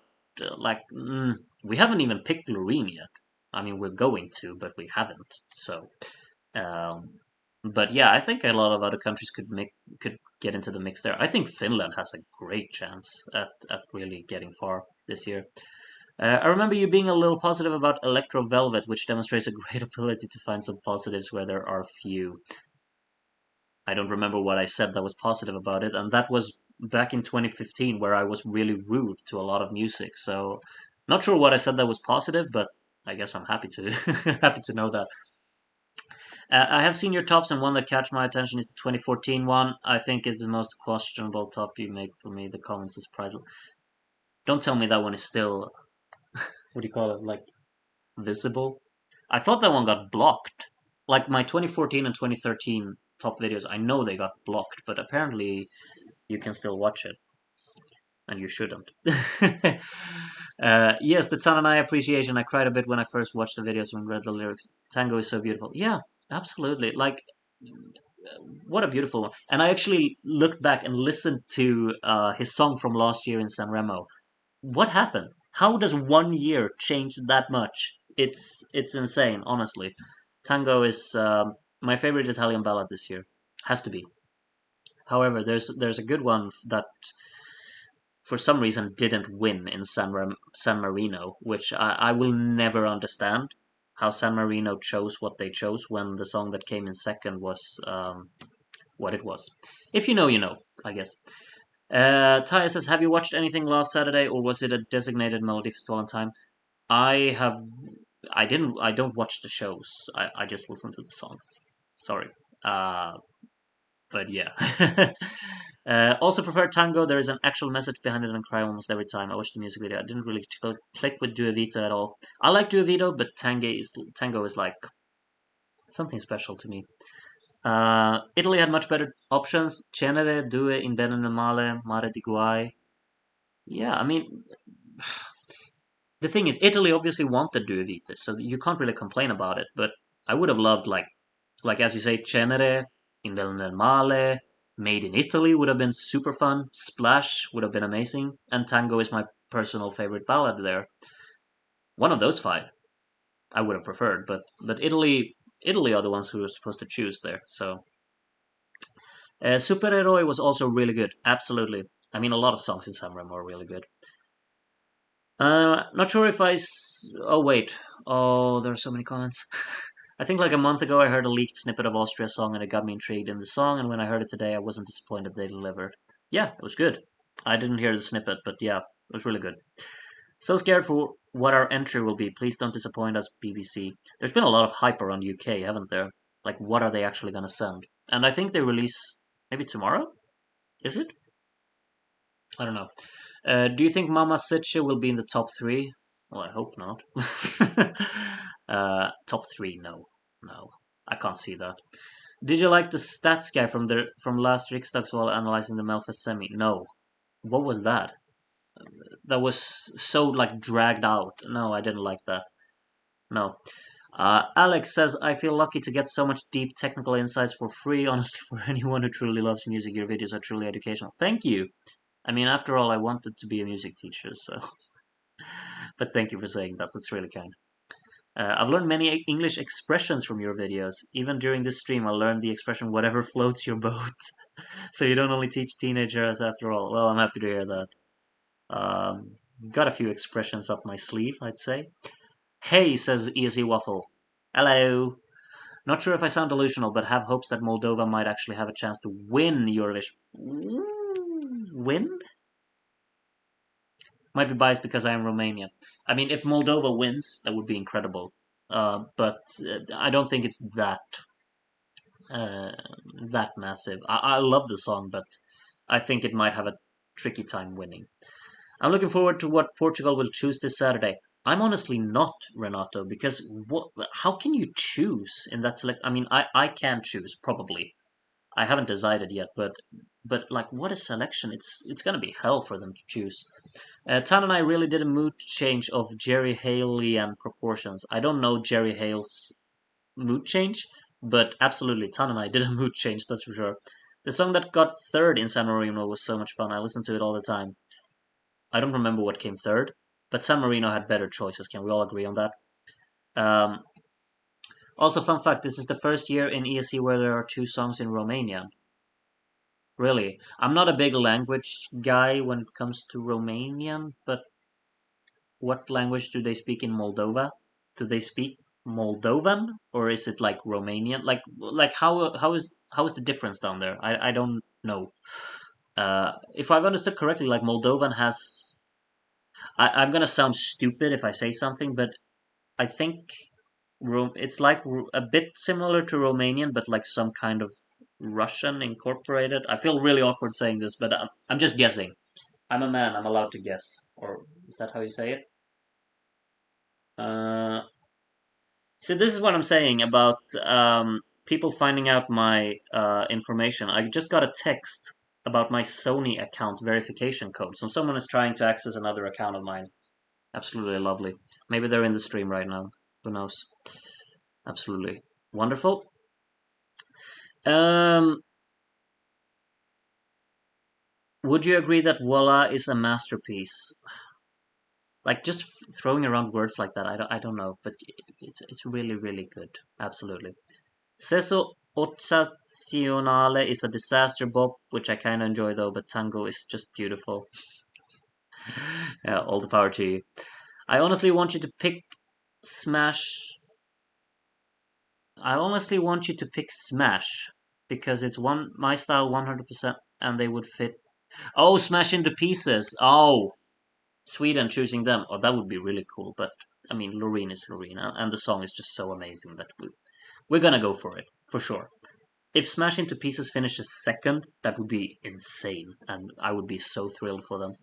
we haven't even picked Loreen yet. I mean, we're going to, but we haven't. So, um, but yeah, I think a lot of other countries could get into the mix there. I think Finland has a great chance at really getting far this year. I remember you being a little positive about Electro Velvet, which demonstrates a great ability to find some positives where there are few. I don't remember what I said that was positive about it, and that was back in 2015 where I was really rude to a lot of music. So, not sure what I said that was positive, but I guess I'm happy to happy to know that. I have seen your tops, and one that catch my attention is the 2014 one. I think it's the most questionable top you make for me. The comments is priceless. Don't tell me that one is still what do you call it? Like visible. I thought that one got blocked. Like my 2014 and 2013 top videos, I know they got blocked, but apparently you can still watch it, and you shouldn't. Yes, the Tananai appreciation. I cried a bit when I first watched the videos and read the lyrics. Tango is so beautiful. Yeah, absolutely. Like, what a beautiful one. And I actually looked back and listened to his song from last year in San Remo. What happened? How does 1 year change that much? It's insane, honestly. Tango is my favorite Italian ballad this year. Has to be. However, there's a good one that for some reason didn't win in San Marino, which I will never understand how San Marino chose what they chose when the song that came in second was what it was. If you know, you know, I guess. Taya says, have you watched anything last Saturday, or was it a designated Melody Festival on time? I have. I didn't. I don't watch the shows. I just listen to the songs. Sorry. Uh, but yeah. Also prefer Tango. There is an actual message behind it and cry almost every time I watch the music video. I didn't really click with Dua Vita at all. I like Dua Vita, but Tango is like something special to me. Italy had much better options. Cenere, Due, In Bene nel Male, Mare di Guai. Yeah, I mean, the thing is, Italy obviously wanted Due Vite, so you can't really complain about it. But I would have loved, like as you say, Cenere, In Bene nel Male, Made in Italy would have been super fun. Splash would have been amazing. And Tango is my personal favorite ballad there. One of those five I would have preferred, but Italy are the ones who are supposed to choose there. So Supereroi was also really good. Absolutely. I mean, a lot of songs in Samram are really good. Not sure if oh wait. Oh, there are so many comments. I think like a month ago I heard a leaked snippet of Austria's song and it got me intrigued in the song, and when I heard it today I wasn't disappointed they delivered. Yeah, it was good. I didn't hear the snippet, but yeah, it was really good. So scared for what our entry will be. Please don't disappoint us, BBC. There's been a lot of hype around UK, haven't there? Like, what are they actually gonna send? And I think they release maybe tomorrow? Is it? I don't know. Do you think Mama Sitche will be in the top three? Well, I hope not. Top three, no, no, I can't see that. Did you like the stats guy from last Riksdagsval analyzing the Melfa semi? No. What was that? That was so like dragged out. No, I didn't like that. No. Alex says, I feel lucky to get so much deep technical insights for free. Honestly, for anyone who truly loves music, your videos are truly educational. Thank you. I mean, after all, I wanted to be a music teacher, so. But thank you for saying that. That's really kind. I've learned many English expressions from your videos. Even during this stream, I learned the expression "whatever floats your boat." So you don't only teach teenagers after all. Well, I'm happy to hear that. Got a few expressions up my sleeve, I'd say. Hey, says Easy Waffle. Hello. Not sure if I sound delusional, but have hopes that Moldova might actually have a chance to win Eurovision. Win? Might be biased because I am Romanian. I mean, if Moldova wins, that would be incredible. But I don't think it's uh, that massive. I love the song, but I think it might have a tricky time winning. I'm looking forward to what Portugal will choose this Saturday. I'm honestly not, Renato, because what? How can you choose in that select? I mean, I can choose probably. I haven't decided yet, but like, what a selection! It's gonna be hell for them to choose. Tan and I really did a mood change of Jerry Halean proportions. I don't know Jerry Hale's mood change, but absolutely, Tan and I did a mood change, that's for sure. The song that got third in San Marino was so much fun. I listen to it all the time. I don't remember what came third, but San Marino had better choices. Can we all agree on that? Um, Also, fun fact: this is the first year in ESC where there are two songs in Romanian. Really, I'm not a big language guy when it comes to Romanian, but what language do they speak in Moldova? Do they speak Moldovan or is it like Romanian? Like how is the difference down there? I don't know. If I've understood correctly, like Moldovan has. I'm gonna sound stupid if I say something, but I think it's like a bit similar to Romanian, but like some kind of Russian incorporated. I feel really awkward saying this, but I'm just guessing. I'm a man. I'm allowed to guess. Or is that how you say it? Uh, so this is what I'm saying about people finding out my information. I just got a text about my Sony account verification code. So someone is trying to access another account of mine. Absolutely lovely. Maybe they're in the stream right now. Who knows? Absolutely wonderful. Um, would you agree that Voila is a masterpiece? Like just throwing around words like that, I don't know, but it's really really good. Absolutely. Sesso Occazionale is a disaster bop, which I kind of enjoy though, but Tango is just beautiful. Yeah, all the power to you. I honestly want you to pick Smash. I honestly want you to pick Smash because it's one my style 100%, and they would fit. Oh, Smash into Pieces. Oh, Sweden choosing them. Oh, that would be really cool. But I mean, Loreen is Loreen, and the song is just so amazing that we're gonna go for it for sure. If Smash Into Pieces finishes second, that would be insane, and I would be so thrilled for them.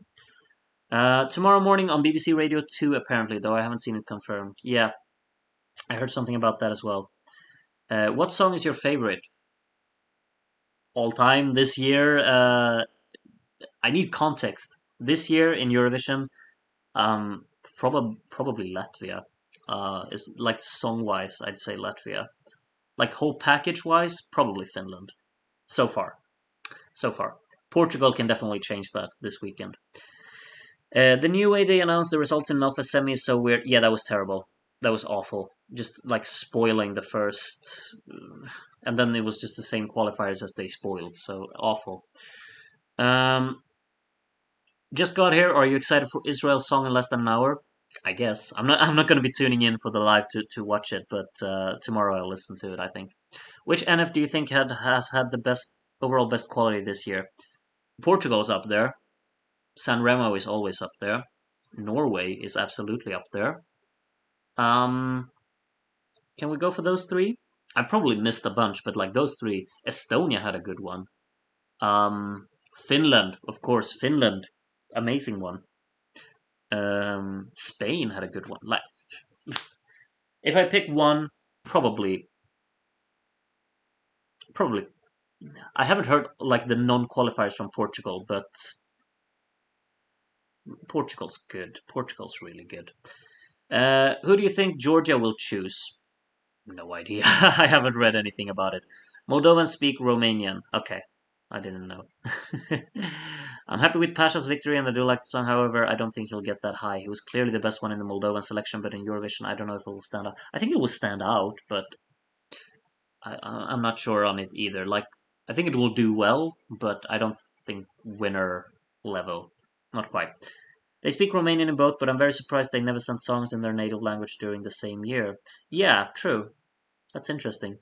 Tomorrow morning on BBC Radio 2, apparently, though I haven't seen it confirmed. Yeah, I heard something about that as well. What song is your favorite? all time. This year, I need context. This year in Eurovision, um, probably Latvia. Is like song wise, I'd say Latvia. Like whole package wise, probably Finland. So far, so far. Portugal can definitely change that this weekend. The new way they announced the results in Melfa semi is so weird. Yeah, that was terrible. That was awful. Just like spoiling the first, and then it was just the same qualifiers as they spoiled. So awful. Um, just got here. Are you excited for Israel's song in less than an hour? I guess I'm not. I'm not going to be tuning in for the live to watch it, but tomorrow I'll listen to it. I think. Which NF do you think has had the best overall best quality this year? Portugal's up there. San Remo is always up there. Norway is absolutely up there. Um, can we go for those three? I probably missed a bunch, but like those three, Estonia had a good one. Finland, of course, Finland, amazing one. Spain had a good one. Like, if I pick one, probably, probably. I haven't heard like the non-qualifiers from Portugal, but Portugal's good. Portugal's really good. Who do you think Georgia will choose? No idea. I haven't read anything about it. Moldovans speak Romanian. Okay, I didn't know. I'm happy with Pasha's victory and I do like the song. However, I don't think he'll get that high. He was clearly the best one in the Moldovan selection, but in Eurovision, I don't know if it will stand out. I think it will stand out, but I'm not sure on it either. Like, I think it will do well, but I don't think winner level. Not quite. They speak Romanian in both, but I'm very surprised they never sent songs in their native language during the same year. Yeah, true. That's interesting.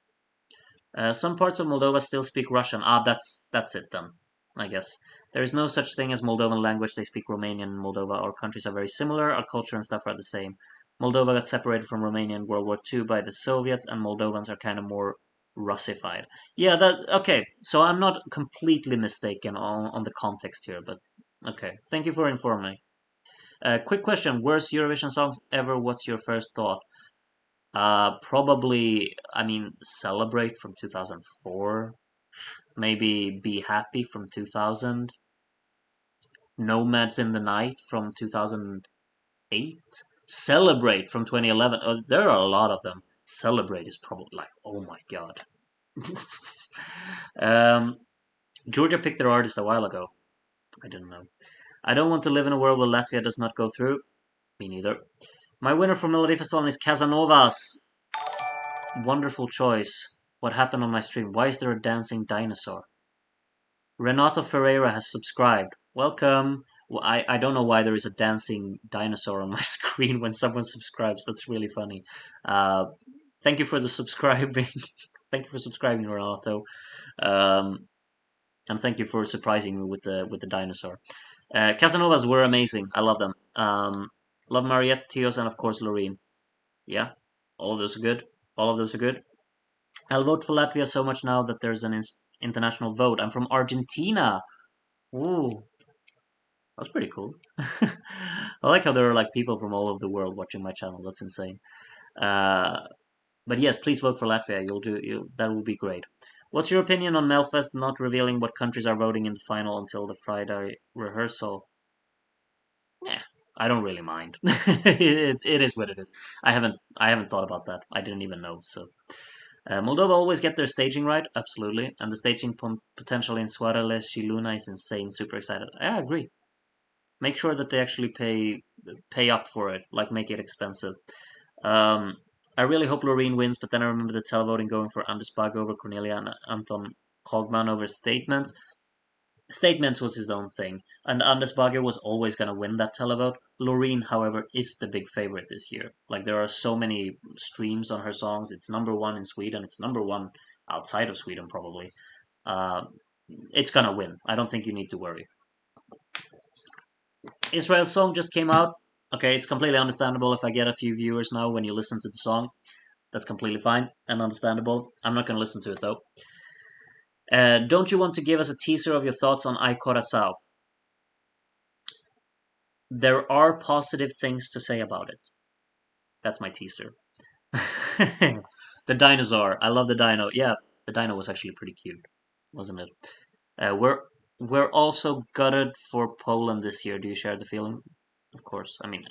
Some parts of Moldova still speak Russian. Ah, that's it then, I guess. There is no such thing as Moldovan language. They speak Romanian in Moldova. Our countries are very similar. Our culture and stuff are the same. Moldova got separated from Romania in World War II by the Soviets, and Moldovans are kind of more Russified. Yeah, that okay. So I'm not completely mistaken on the context here, but okay. Thank you for informing me. Quick question: worst Eurovision songs ever? What's your first thought? Probably, I mean, Celebrate from 2004. Maybe Be Happy from 2000. Nomads in the Night from 2008. Celebrate from 2011. Oh, there are a lot of them. Celebrate is probably like, oh my god. um, Georgia picked their artist a while ago. I didn't know. I don't want to live in a world where Latvia does not go through. Me neither. My winner for Melody Festival is Casanovas. Wonderful choice. What happened on my stream? Why is there a dancing dinosaur? Renato Ferreira has subscribed. Welcome. Well, I don't know why there is a dancing dinosaur on my screen when someone subscribes. That's really funny. Uh, thank you for the subscribing. Thank you for subscribing, Renato. Um, and thank you for surprising me with the dinosaur. Casanovas were amazing. I love them. Love Mariette, Tios, and of course Loreen. Yeah, all of those are good. All of those are good. I'll vote for Latvia so much now that there's an international vote. I'm from Argentina. Ooh, that's pretty cool. I like how there are like people from all over the world watching my channel. That's insane. Uh, but yes, please vote for Latvia. That will be great. What's your opinion on Melfest not revealing what countries are voting in the final until the Friday rehearsal? Yeah, I don't really mind. It is what it is. I haven't thought about that. I didn't even know. So Moldova always get their staging right, absolutely, and the staging potential in Soarele și Luna is insane. Super excited. I agree. Make sure that they actually pay up for it, like make it expensive. Um, I really hope Loreen wins, but then I remember the televoting going for Anders Bagge over Cornelia and Anton Kogman over Statements. Statements was his own thing, and Anders Bagge was always going to win that televote. Loreen, however, is the big favorite this year. Like, there are so many streams on her songs. It's number one in Sweden. It's number one outside of Sweden, probably. Uh, it's going to win. I don't think you need to worry. Israel's song just came out. Okay, it's completely understandable if I get a few viewers now when you listen to the song. That's completely fine and understandable. I'm not going to listen to it, though. Don't you want to give us a teaser of your thoughts on I Corazao? There are positive things to say about it. That's my teaser. The dinosaur. I love the dino. Yeah, the dino was actually pretty cute. wasn't it? We're also gutted for Poland this year. Do you share the feeling? Of course. I mean,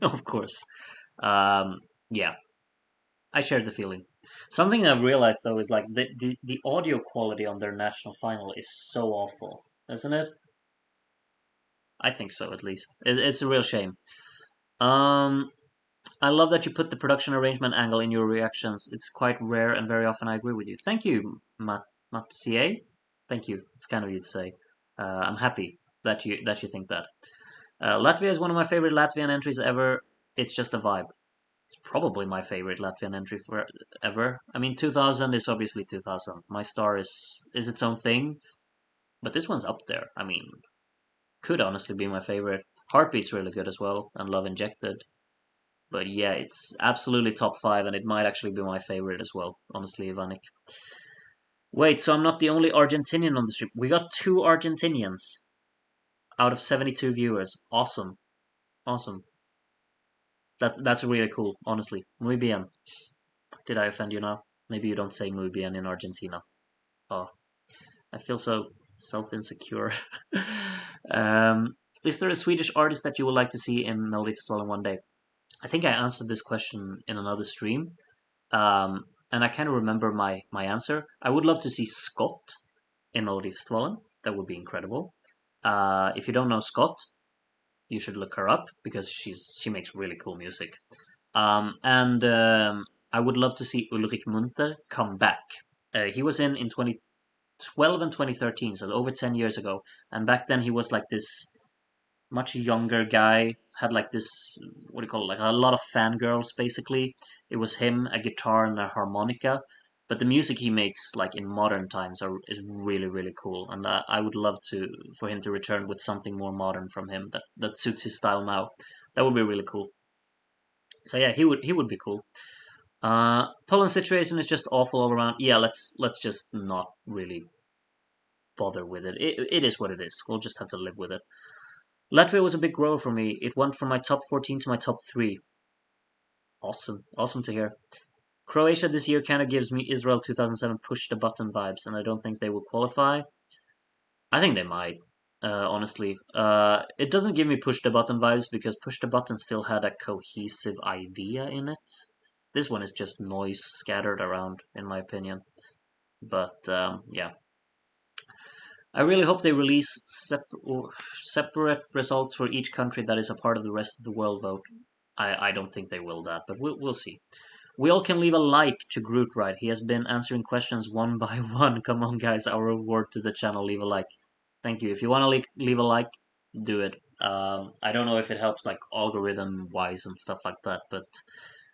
of course. Um, yeah, I share the feeling. Something I've realized though is like the audio quality on their national final is so awful, isn't it? I think so, at least. It's a real shame. Um, I love that you put the production arrangement angle in your reactions. It's quite rare, and very often I agree with you. Thank you, Mathieu. Thank you. It's kind of you to say. I'm happy that you think that. Latvia is one of my favorite Latvian entries ever. It's just a vibe. It's probably my favorite Latvian entry for ever. I mean, 2000 is obviously 2000. My Star is its own thing, but this one's up there. I mean, could honestly be my favorite. Heartbeat's really good as well, and Love Injected. But yeah, it's absolutely top five, and it might actually be my favorite as well, honestly, Ivanik. Wait, so I'm not the only Argentinian on the stream. We got two Argentinians out of 72 viewers. Awesome. Awesome. That's really cool, honestly. Muy bien. Did I offend you now? Maybe you don't say muy bien in Argentina. Oh, I feel so self-insecure. um, is there a Swedish artist that you would like to see in Melodifestivalen one day? I think I answered this question in another stream. And I kind of remember my answer. I would love to see Scott in Melodifestivalen. That would be incredible. If you don't know Scott, you should look her up because she makes really cool music. And I would love to see Ulrich Munter come back. He was in 2012 and 2013, so over 10 years ago. And back then he was like this much younger guy, had like this, what do you call it, like a lot of fangirls basically. It was him, a guitar and a harmonica. But the music he makes, like in modern times, is really really cool, and I would love to for him to return with something more modern from him that suits his style now. That would be really cool. So yeah, he would be cool. Poland's situation is just awful all around. Yeah, let's just not really bother with it. It is what it is. We'll just have to live with it. Latvia was a big grower for me. It went from my top 14 to my top 3. Awesome. Awesome to hear. Croatia this year kind of gives me Israel 2007 push the button vibes, and I don't think they will qualify. I think they might, honestly. It doesn't give me push the button vibes because push the button still had a cohesive idea in it. This one is just noise scattered around, in my opinion. But yeah, I really hope they release separate results for each country that is a part of the rest of the world vote. I don't think they will that, but we'll see. We all can leave a like to Groot, right? He has been answering questions one by one. Come on, guys, our reward to the channel. Leave a like. Thank you. If you want to leave a like, do it. I don't know if it helps like algorithm wise and stuff like that, but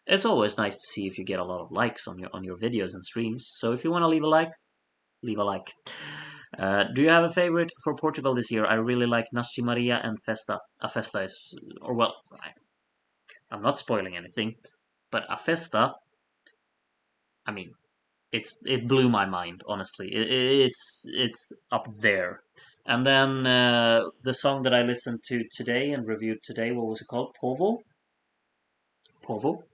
it's always nice to see if you get a lot of likes on your videos and streams. So if you want to leave a like, leave a like. Do you have a favorite for Portugal this year? I really like Nasci Maria and Festa. A Festa is, or well, I'm not spoiling anything, but A Festa, I mean, it blew my mind, honestly. It's up there. And then the song that I listened to today and reviewed today, what was it called? Povo? Povo?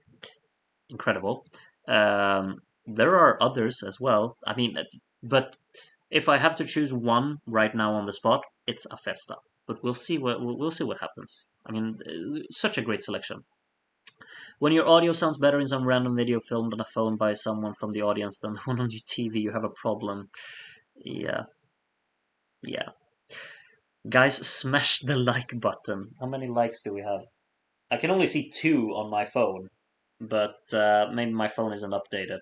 Incredible. There are others as well. I mean, but if I have to choose one right now on the spot, it's a Festa. But we'll see what happens. I mean, such a great selection. When your audio sounds better in some random video filmed on a phone by someone from the audience than the one on your TV, you have a problem. Yeah, yeah. Guys, smash the like button. How many likes do we have? I can only see 2 on my phone, but maybe my phone isn't updated.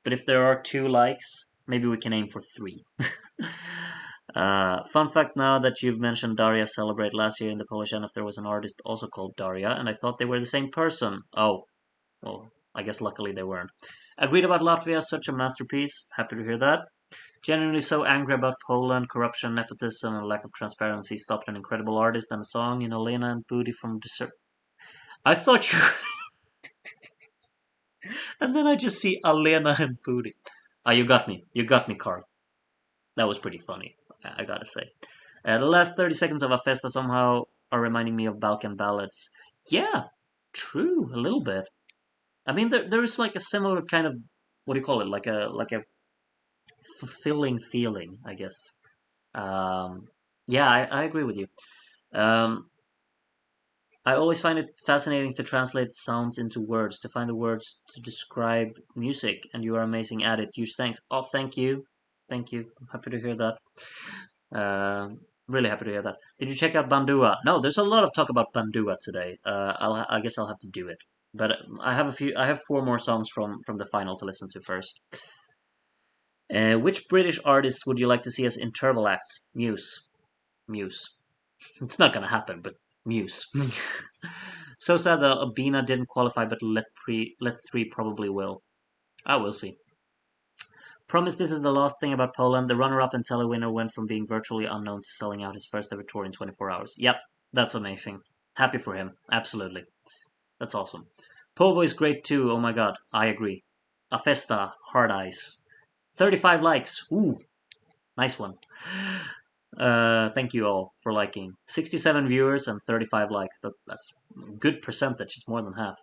But if there are 2 likes, maybe we can aim for 3. Fun fact now that you've mentioned Daria Celebrate, last year in the Polish NF there was an artist also called Daria, and I thought they were the same person. Oh, well, I guess luckily they weren't. Agreed about Latvia, such a masterpiece. Happy to hear that. Genuinely so angry about Poland, corruption, nepotism, and lack of transparency stopped an incredible artist and a song in Elena and Booty from Desert. I thought you. And then I just see Elena and Booty. Ah, you got me. You got me, Carl. That was pretty funny, I gotta say. The last 30 seconds of a festa somehow are reminding me of Balkan ballads. Yeah, true, a little bit. I mean, there is like a similar kind of, what do you call it? Like a fulfilling feeling, I guess. Um, yeah, I agree with you. Um, I always find it fascinating to translate sounds into words, to find the words to describe music, and you are amazing at it. Huge thanks. Oh, thank you. Thank you. I'm happy to hear that. Really happy to hear that. Did you check out Bandua? No, there's a lot of talk about Bandua today. I guess I'll have to do it. But I have a few. I have four more songs from the final to listen to first. Which British artists would you like to see as interval acts? Muse. Muse. It's not gonna happen, but Muse. So sad that Albina didn't qualify, but Let 3 probably will. I will see. Promise this is the last thing about Poland. The runner-up and tele-winner went from being virtually unknown to selling out his first ever tour in 24 hours. Yep, that's amazing. Happy for him. Absolutely. That's awesome. Povo is great too. Oh my god, I agree. A Festa, Hard Eyes. 35 likes. Ooh, nice one. Thank you all for liking. 67 viewers and 35 likes. That's good percentage. It's more than half.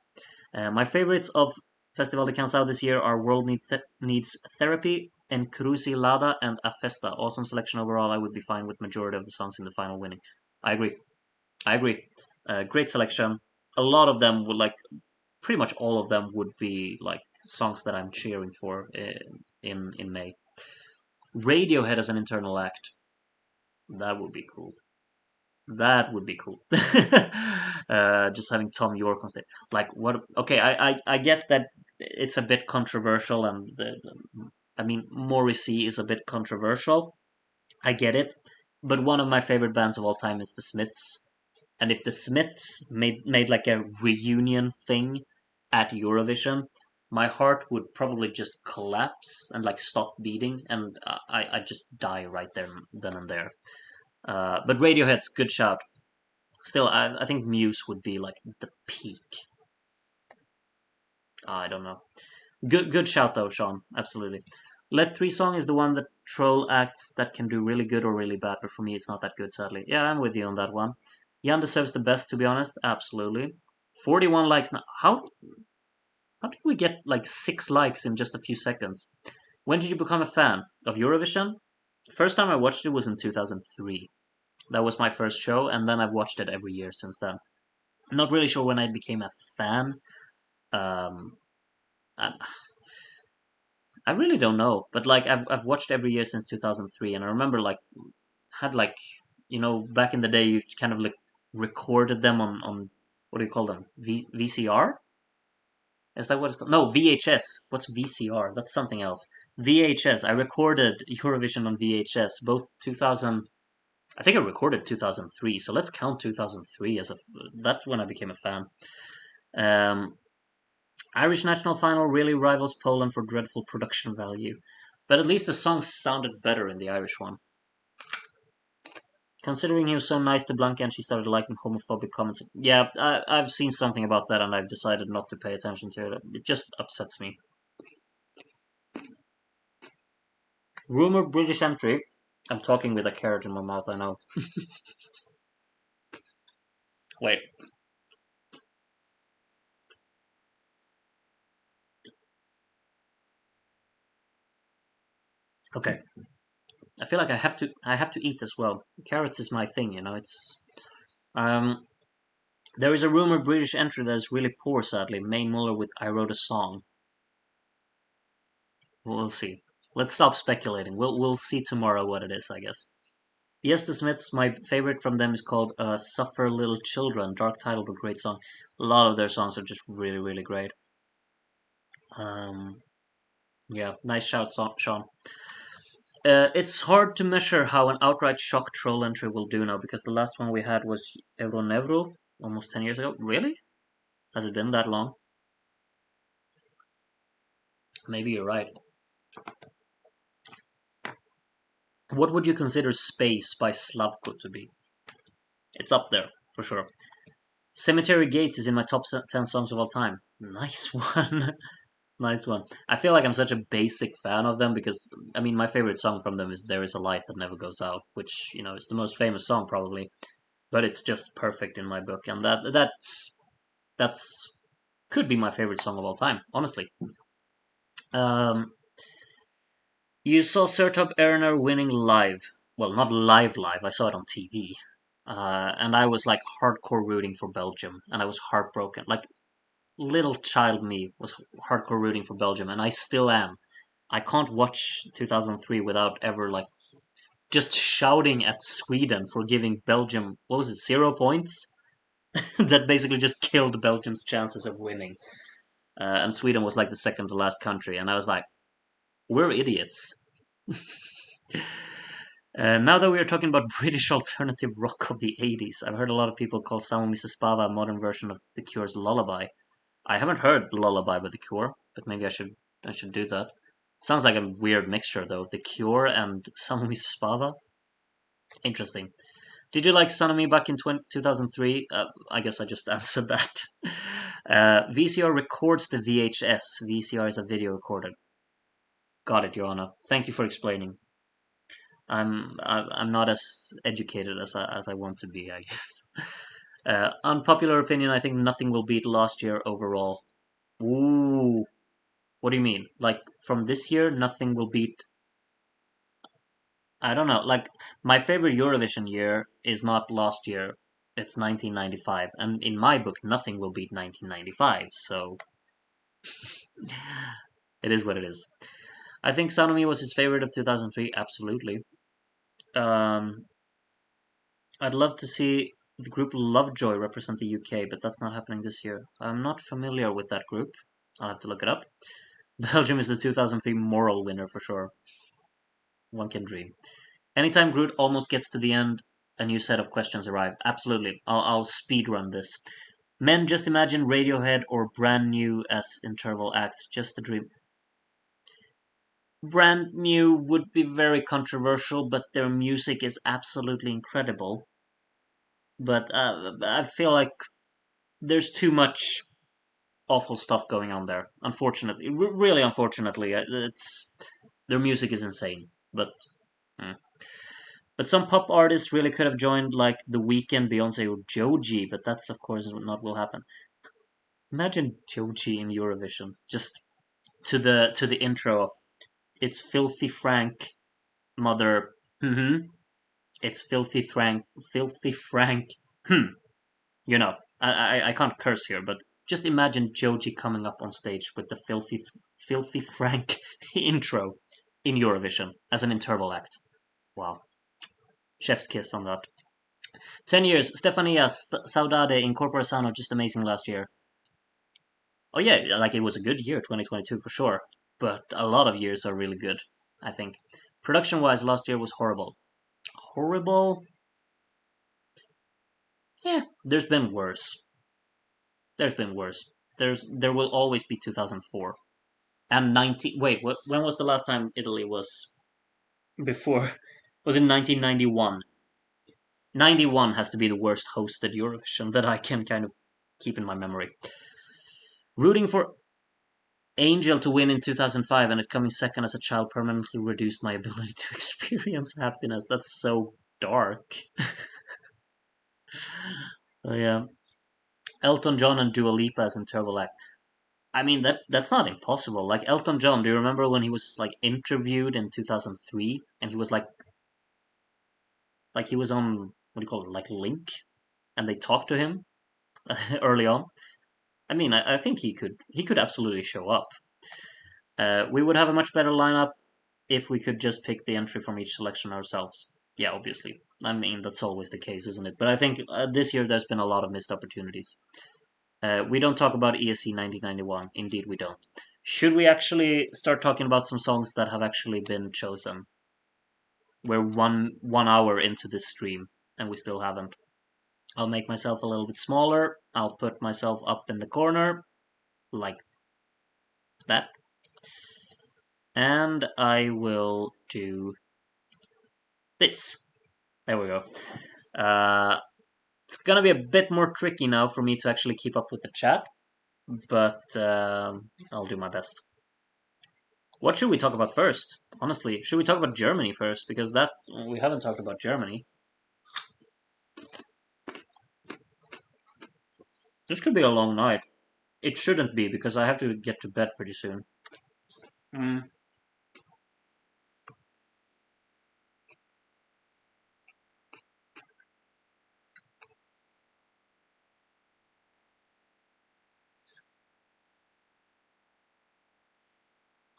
My favorites of Festival de Cansao this year are World Needs Therapy, and Cruci Lada, and A Festa. Awesome selection overall. I would be fine with majority of the songs in the final winning. I agree. I agree. Great selection. A lot of them would like, pretty much all of them would be like songs that I'm cheering for in May. Radiohead as an internal act. That would be cool. That would be cool. Just having Tom York on stage. Like what? Okay, I get that it's a bit controversial, and I mean Morrissey is a bit controversial. I get it, but one of my favorite bands of all time is the Smiths. And if the Smiths made like a reunion thing at Eurovision, my heart would probably just collapse and like stop beating, and I just die right there then and there. But Radiohead's good shout. Still, I think Muse would be like the peak. I don't know. Good shout though, Sean. Absolutely. Let 3 song is the one that troll acts that can do really good or really bad, but for me it's not that good, sadly. Yeah, I'm with you on that one. Jan deserves the best, to be honest. Absolutely. 41 likes now. How did we get like 6 likes in just a few seconds? When did you become a fan of Eurovision? First time I watched it was in 2003. That was my first show, and then I've watched it every year since then. I'm not really sure when I became a fan. Um, I, I really don't know, but like I've watched every year since 2003, and I remember like had like back in the day you kind of like recorded them on what do you call them, VCR? Is that what it's called? No, VHS. What's VCR? That's something else. VHS. I recorded Eurovision on VHS both 2000. I think I recorded 2003, so let's count 2003 as a. That's when I became a fan. Um, Irish national final really rivals Poland for dreadful production value, but at least the song sounded better in the Irish one. Considering he was so nice to Blanca and she started liking homophobic comments. Yeah, I've seen something about that and I've decided not to pay attention to it. It just upsets me. Rumored British entry. I'm talking with a carrot in my mouth, I know. Wait. Okay. I feel like I have to eat as well. Carrots is my thing, it's um there is a rumored British entry that is really poor, sadly. May Muller with I Wrote a Song. We'll see. Let's stop speculating. We'll see tomorrow what it is, I guess. Yes, the Smiths. My favorite from them is called "Suffer Little Children." Dark title, but great song. A lot of their songs are just really, really great. Um, yeah, nice shout, Sean. It's hard to measure how an outright shock troll entry will do now because the last one we had was Euronevro almost 10 years ago. Really? Has it been that long? Maybe you're right. What would you consider Space by Slavko to be? It's up there, for sure. Cemetery Gates is in my top 10 songs of all time. Nice one. Nice one. I feel like I'm such a basic fan of them because, I mean, my favorite song from them is There Is a Light That Never Goes Out, which, is the most famous song probably, but it's just perfect in my book. And that's could be my favorite song of all time, honestly. Um, You saw Sertab Erener winning live. Well, not live. I saw it on TV. And I was like hardcore rooting for Belgium, and I was heartbroken. Like little child me was hardcore rooting for Belgium, and I still am. I can't watch 2003 without ever like just shouting at Sweden for giving Belgium, what was it, 0 points? That basically just killed Belgium's chances of winning. And Sweden was like the second to last country, and I was like, we're idiots. Now that we are talking about British alternative rock of the 80s, I've heard a lot of people call Samo Mrs. Spava a modern version of The Cure's Lullaby. I haven't heard Lullaby by The Cure, but maybe I should do that. Sounds like a weird mixture though, The Cure and Samo Mrs. Spava. Interesting. Did you like Sanami back in 2003? I guess I just answered that. VCR records the VHS. VCR is a video recorder. Got it, Joanna. Thank you for explaining. I'm not as educated as I want to be, I guess. Unpopular opinion. I think nothing will beat last year overall. Ooh, what do you mean? Like from this year, nothing will beat. I don't know. Like my favorite Eurovision year is not last year. It's 1995, and in my book, nothing will beat 1995. So it is what it is. I think Sanomi was his favorite of 2003. Absolutely. Um, I'd love to see the group Lovejoy represent the UK, but that's not happening this year. I'm not familiar with that group. I'll have to look it up. Belgium is the 2003 moral winner for sure. One can dream. Anytime Groot almost gets to the end, a new set of questions arrive. Absolutely. I'll speed run this. Men, just imagine Radiohead or Brand New as interval acts. Just a dream. Brand New would be very controversial, but their music is absolutely incredible. But I feel like there's too much awful stuff going on there. Unfortunately, really unfortunately, it's their music is insane. Mm. But some pop artists really could have joined, like The Weeknd, Beyonce, or Joji. But that's of course not will happen. Imagine Joji in Eurovision, just to the intro of "It's Filthy Frank, Mother." It's Filthy Frank. You know, I can't curse here, but just imagine Joji coming up on stage with the Filthy Frank intro in Eurovision as an interval act. Wow, chef's kiss on that. 10 years, Stefania Saudade in Corpora Sano, just amazing last year. Oh yeah, like it was a good year, 2022 for sure. But a lot of years are really good, I think. Production wise, last year was horrible. Horrible? Yeah, there's been worse. There's been worse. There will always be 2004 and 19. Wait, when was the last time Italy was before? Was it 1991? 91 has to be the worst hosted Eurovision that I can kind of keep in my memory. Rooting for Angel to win in 2005 and it coming second as a child permanently reduced my ability to experience happiness. That's so dark. Oh, yeah. Elton John and Dua Lipa as interval act. I mean that's not impossible. Like Elton John, do you remember when he was like interviewed in 2003 and he was like he was on what do you call it, like Link, and they talked to him early on. I mean, I think he could absolutely show up. We would have a much better lineup if we could just pick the entry from each selection ourselves. Yeah, obviously. I mean, that's always the case, isn't it? But I think this year there's been a lot of missed opportunities. We don't talk about ESC 1991. Indeed, we don't. Should we actually start talking about some songs that have actually been chosen? We're one hour into this stream and we still haven't. I'll make myself a little bit smaller. I'll put myself up in the corner like that. And I will do this. There we go. It's gonna be a bit more tricky now for me to actually keep up with the chat, but I'll do my best. What should we talk about first? Honestly, should we talk about Germany first? Because that we haven't talked about Germany. This could be a long night. It shouldn't be because I have to get to bed pretty soon. Mm.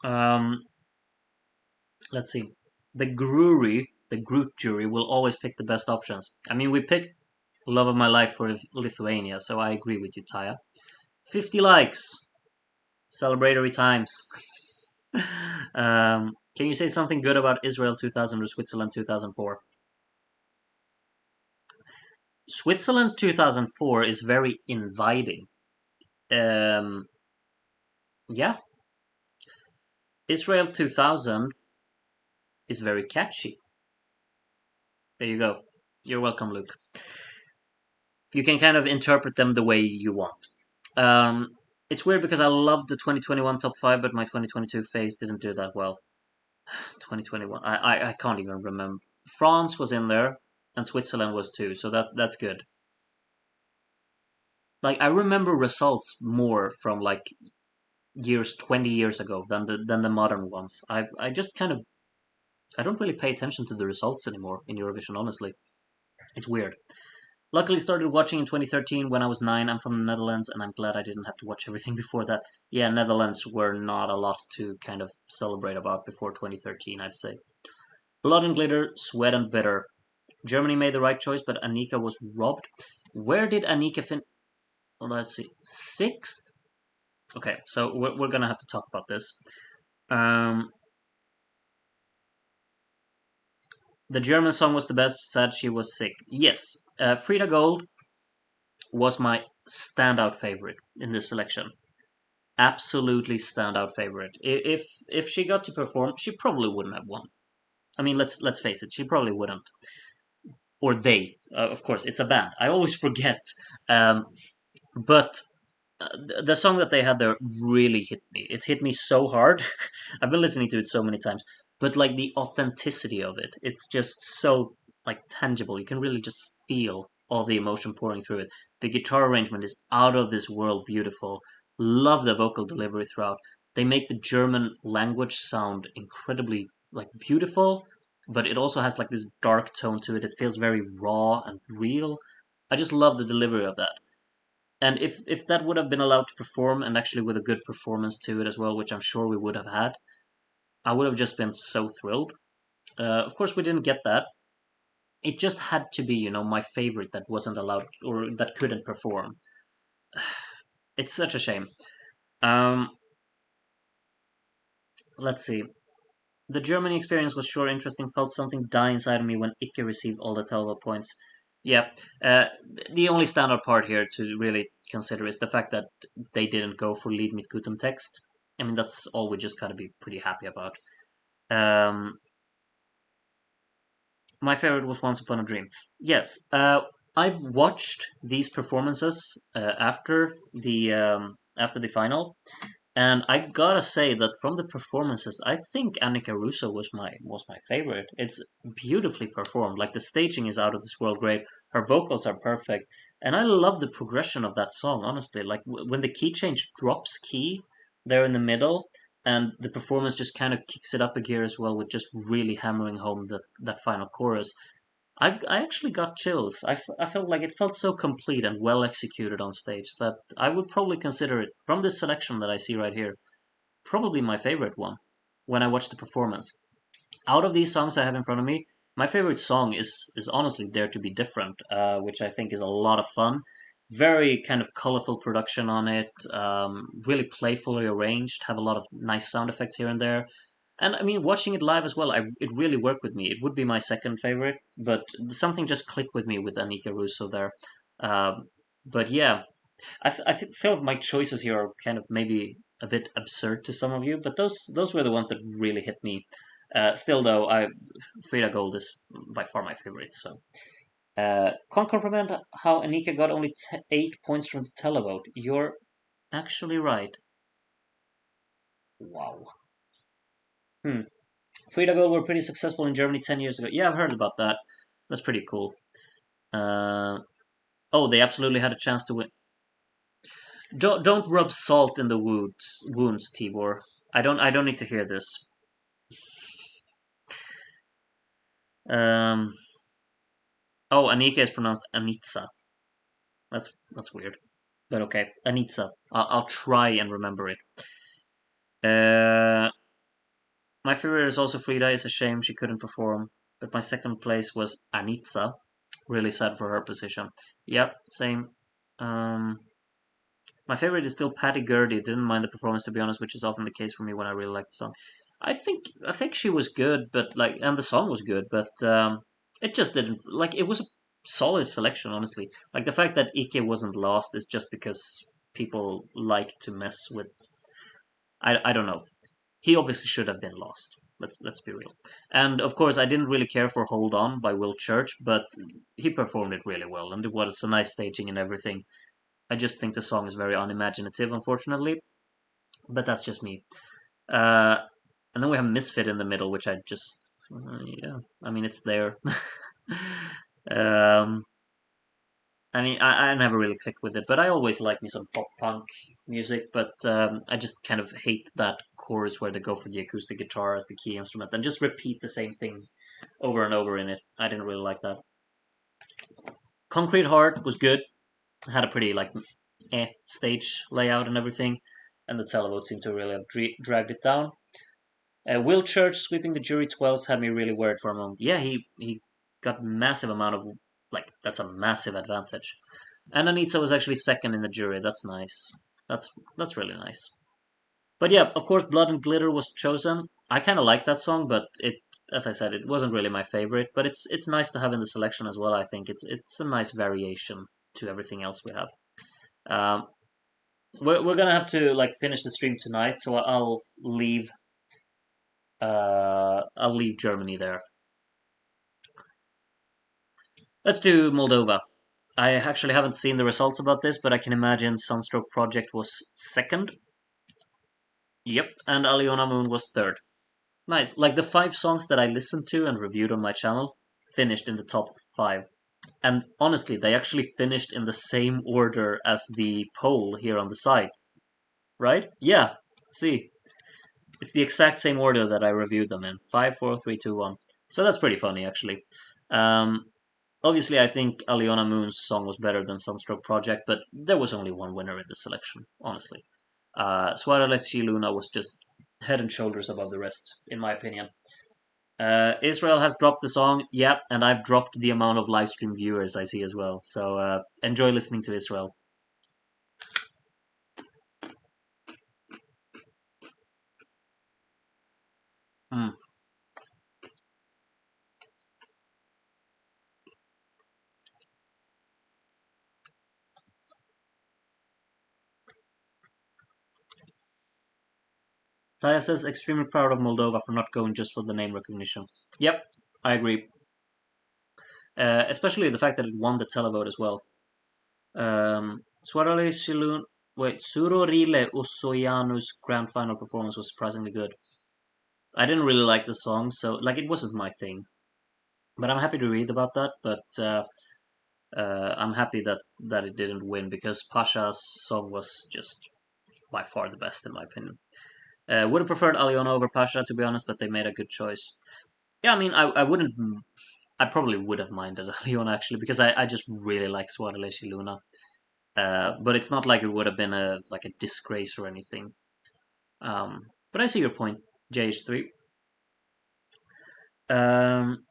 Um, let's see. The Groot jury will always pick the best options. I mean, we picked Love of My Life for Lithuania, so I agree with you, Taya. 50 likes. Celebratory times. Can you say something good about Israel 2000 or Switzerland 2004? Switzerland 2004 is very inviting. Um, yeah, Israel 2000 is very catchy. There you go. You're welcome, Luke. You can kind of interpret them the way you want. It's weird because I loved the 2021 top five, but my 2022 phase didn't do that well. 2021, I can't even remember. France was in there, and Switzerland was too, so that's good. Like I remember results more from like years 20 years ago than the modern ones. I just kind of I don't really pay attention to the results anymore in Eurovision. Honestly, it's weird. Luckily, started watching in 2013 when I was 9. I'm from the Netherlands, and I'm glad I didn't have to watch everything before that. Yeah, Netherlands were not a lot to kind of celebrate about before 2013, I'd say. Blood and Glitter, Sweat and Bitter. Germany made the right choice, but Annika was robbed. Where did Annika fin? Well, let's see, sixth. Okay, so we're gonna have to talk about this. Um, the German song was the best. Said she was sick. Yes, Frida Gold was my standout favorite in this selection. Absolutely standout favorite. If she got to perform, she probably wouldn't have won. I mean, let's face it, she probably wouldn't. Or they, of course, it's a band. I always forget. Um, but the song that they had there really hit me. It hit me so hard. I've been listening to it so many times, but like the authenticity of it, it's just so like tangible. You can really just feel all the emotion pouring through it. The guitar arrangement is out of this world beautiful. Love the vocal delivery throughout. They make the German language sound incredibly like beautiful, but it also has like this dark tone to it. It feels very raw and real. I just love the delivery of that. And if that would have been allowed to perform and actually with a good performance to it as well, which I'm sure we would have had, I would have just been so thrilled. Of course, we didn't get that. It just had to be, my favorite that wasn't allowed or that couldn't perform. It's such a shame. Um, let's see. The Germany experience was sure interesting. Felt something die inside of me when Ike received all the televote points. Yeah, the only standout part here to really consider is the fact that they didn't go for lead mit gutem text. I mean, that's all we just gotta be pretty happy about. Um, my favorite was Once Upon a Dream. Yes, I've watched these performances after the final, and I gotta say that from the performances, I think Annika Russo was my favorite. It's beautifully performed. Like the staging is out of this world great. Her vocals are perfect, and I love the progression of that song. Honestly, like when the key change drops key there in the middle, and the performance just kind of kicks it up a gear as well with just really hammering home that final chorus. I actually got chills. I felt like it felt so complete and well executed on stage that I would probably consider it from this selection that I see right here probably my favorite one when I watch the performance. Out of these songs I have in front of me, my favorite song is honestly Dare to Be Different, which I think is a lot of fun. Very kind of colorful production on it, really playfully arranged, have a lot of nice sound effects here and there. And I mean, watching it live as well, it really worked with me. It would be my second favorite, but something just clicked with me with Anika Russo there. Um, but yeah, I feel my choices here are kind of maybe a bit absurd to some of you, but those were the ones that really hit me. Still, though, Frida Gold is by far my favorite. So, can't comprehend how Anika got only 8 points from the televote. You're actually right. Wow. Hmm. Frida Gold were pretty successful in Germany 10 years ago. Yeah, I've heard about that. That's pretty cool. Uh, oh, they absolutely had a chance to win. Don't rub salt in the wounds, Tibor. I don't need to hear this. Um, oh, Anika is pronounced Anitsa. That's weird, but okay, Anitsa. I'll try and remember it. My favorite is also Frida. It's a shame she couldn't perform. But my second place was Anitza. Really sad for her position. Yep, same. Um, my favorite is still Patty Gurdy. Didn't mind the performance, to be honest, which is often the case for me when I really like the song. I think she was good, but like, and the song was good, but it just didn't like. It was a solid selection, honestly. Like the fact that Ike wasn't lost is just because people like to mess with. I don't know. He obviously should have been lost. Let's be real. And of course, I didn't really care for "Hold On" by Will Church, but he performed it really well, and it was a nice staging and everything. I just think the song is very unimaginative, unfortunately, but that's just me. Uh, and then we have Misfit in the middle, which I just, yeah, I mean, it's there. um, I mean, I never really clicked with it, but I always like me some pop punk music. But I just kind of hate that chorus where they go for the acoustic guitar as the key instrument and just repeat the same thing over and over in it. I didn't really like that. Concrete Heart was good. Had a pretty like stage layout and everything, and the televote seemed to really have dragged it down. Will Church sweeping the jury 12s had me really worried for a moment. Yeah, he got massive amount of like that's a massive advantage. And Anita was actually second in the jury. That's nice. That's really nice. But yeah, of course, Blood and Glitter was chosen. I kind of like that song, but as I said, it wasn't really my favorite. But it's nice to have in the selection as well. I think it's a nice variation to everything else we have. Um, we're gonna have to like finish the stream tonight, so I'll leave Germany there. Let's do Moldova. I actually haven't seen the results about this, but I can imagine Sunstroke Project was second. Yep, and Aliona Moon was third. Nice. Like the 5 songs that I listened to and reviewed on my channel finished in the top 5. And honestly, they actually finished in the same order as the poll here on the side. Right? Yeah. See, it's the exact same order that I reviewed them in. 5, 4, 3, 2, 1. So that's pretty funny, actually. Um, Obviously, I think Aliona Moon's song was better than Sunstroke Project, but there was only one winner in the selection, honestly. Suarez Luna was just head and shoulders above the rest, in my opinion. Israel has dropped the song, yep, and I've dropped the amount of live stream viewers I see as well. So enjoy listening to Israel. Mm. Taya says, extremely proud of Moldova for not going just for the name recognition. Yep, I agree. Especially the fact that it won the televote as well. Suarale Silun. Wait, Surorile Usoyanu's grand final performance was surprisingly good. I didn't really like the song, so like it wasn't my thing. But I'm happy to read about that. But I'm happy that it didn't win because Pasha's song was just by far the best in my opinion. Would have preferred Aliona over Pasha to be honest, but they made a good choice. Yeah, I mean, I wouldn't. I probably would have minded Aliona actually because I just really like Suareleshi Luna. But it's not like it would have been a disgrace or anything. But I see your point, JH3. Um,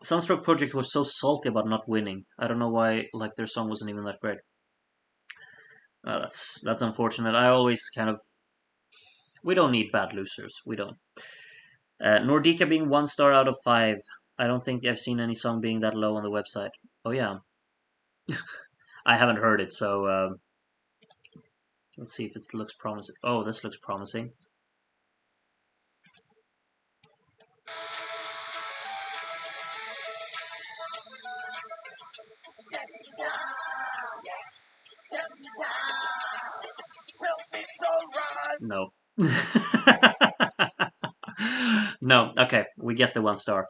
Sunstroke Project was so salty about not winning. I don't know why. Like their song wasn't even that great. That's unfortunate. I always kind of we don't need bad losers. We don't. Nordica being 1 star out of 5. I don't think I've seen any song being that low on the website. Oh yeah, I haven't heard it. So let's see if it looks promising. Oh, this looks promising. No. No. Okay, we get the 1 star.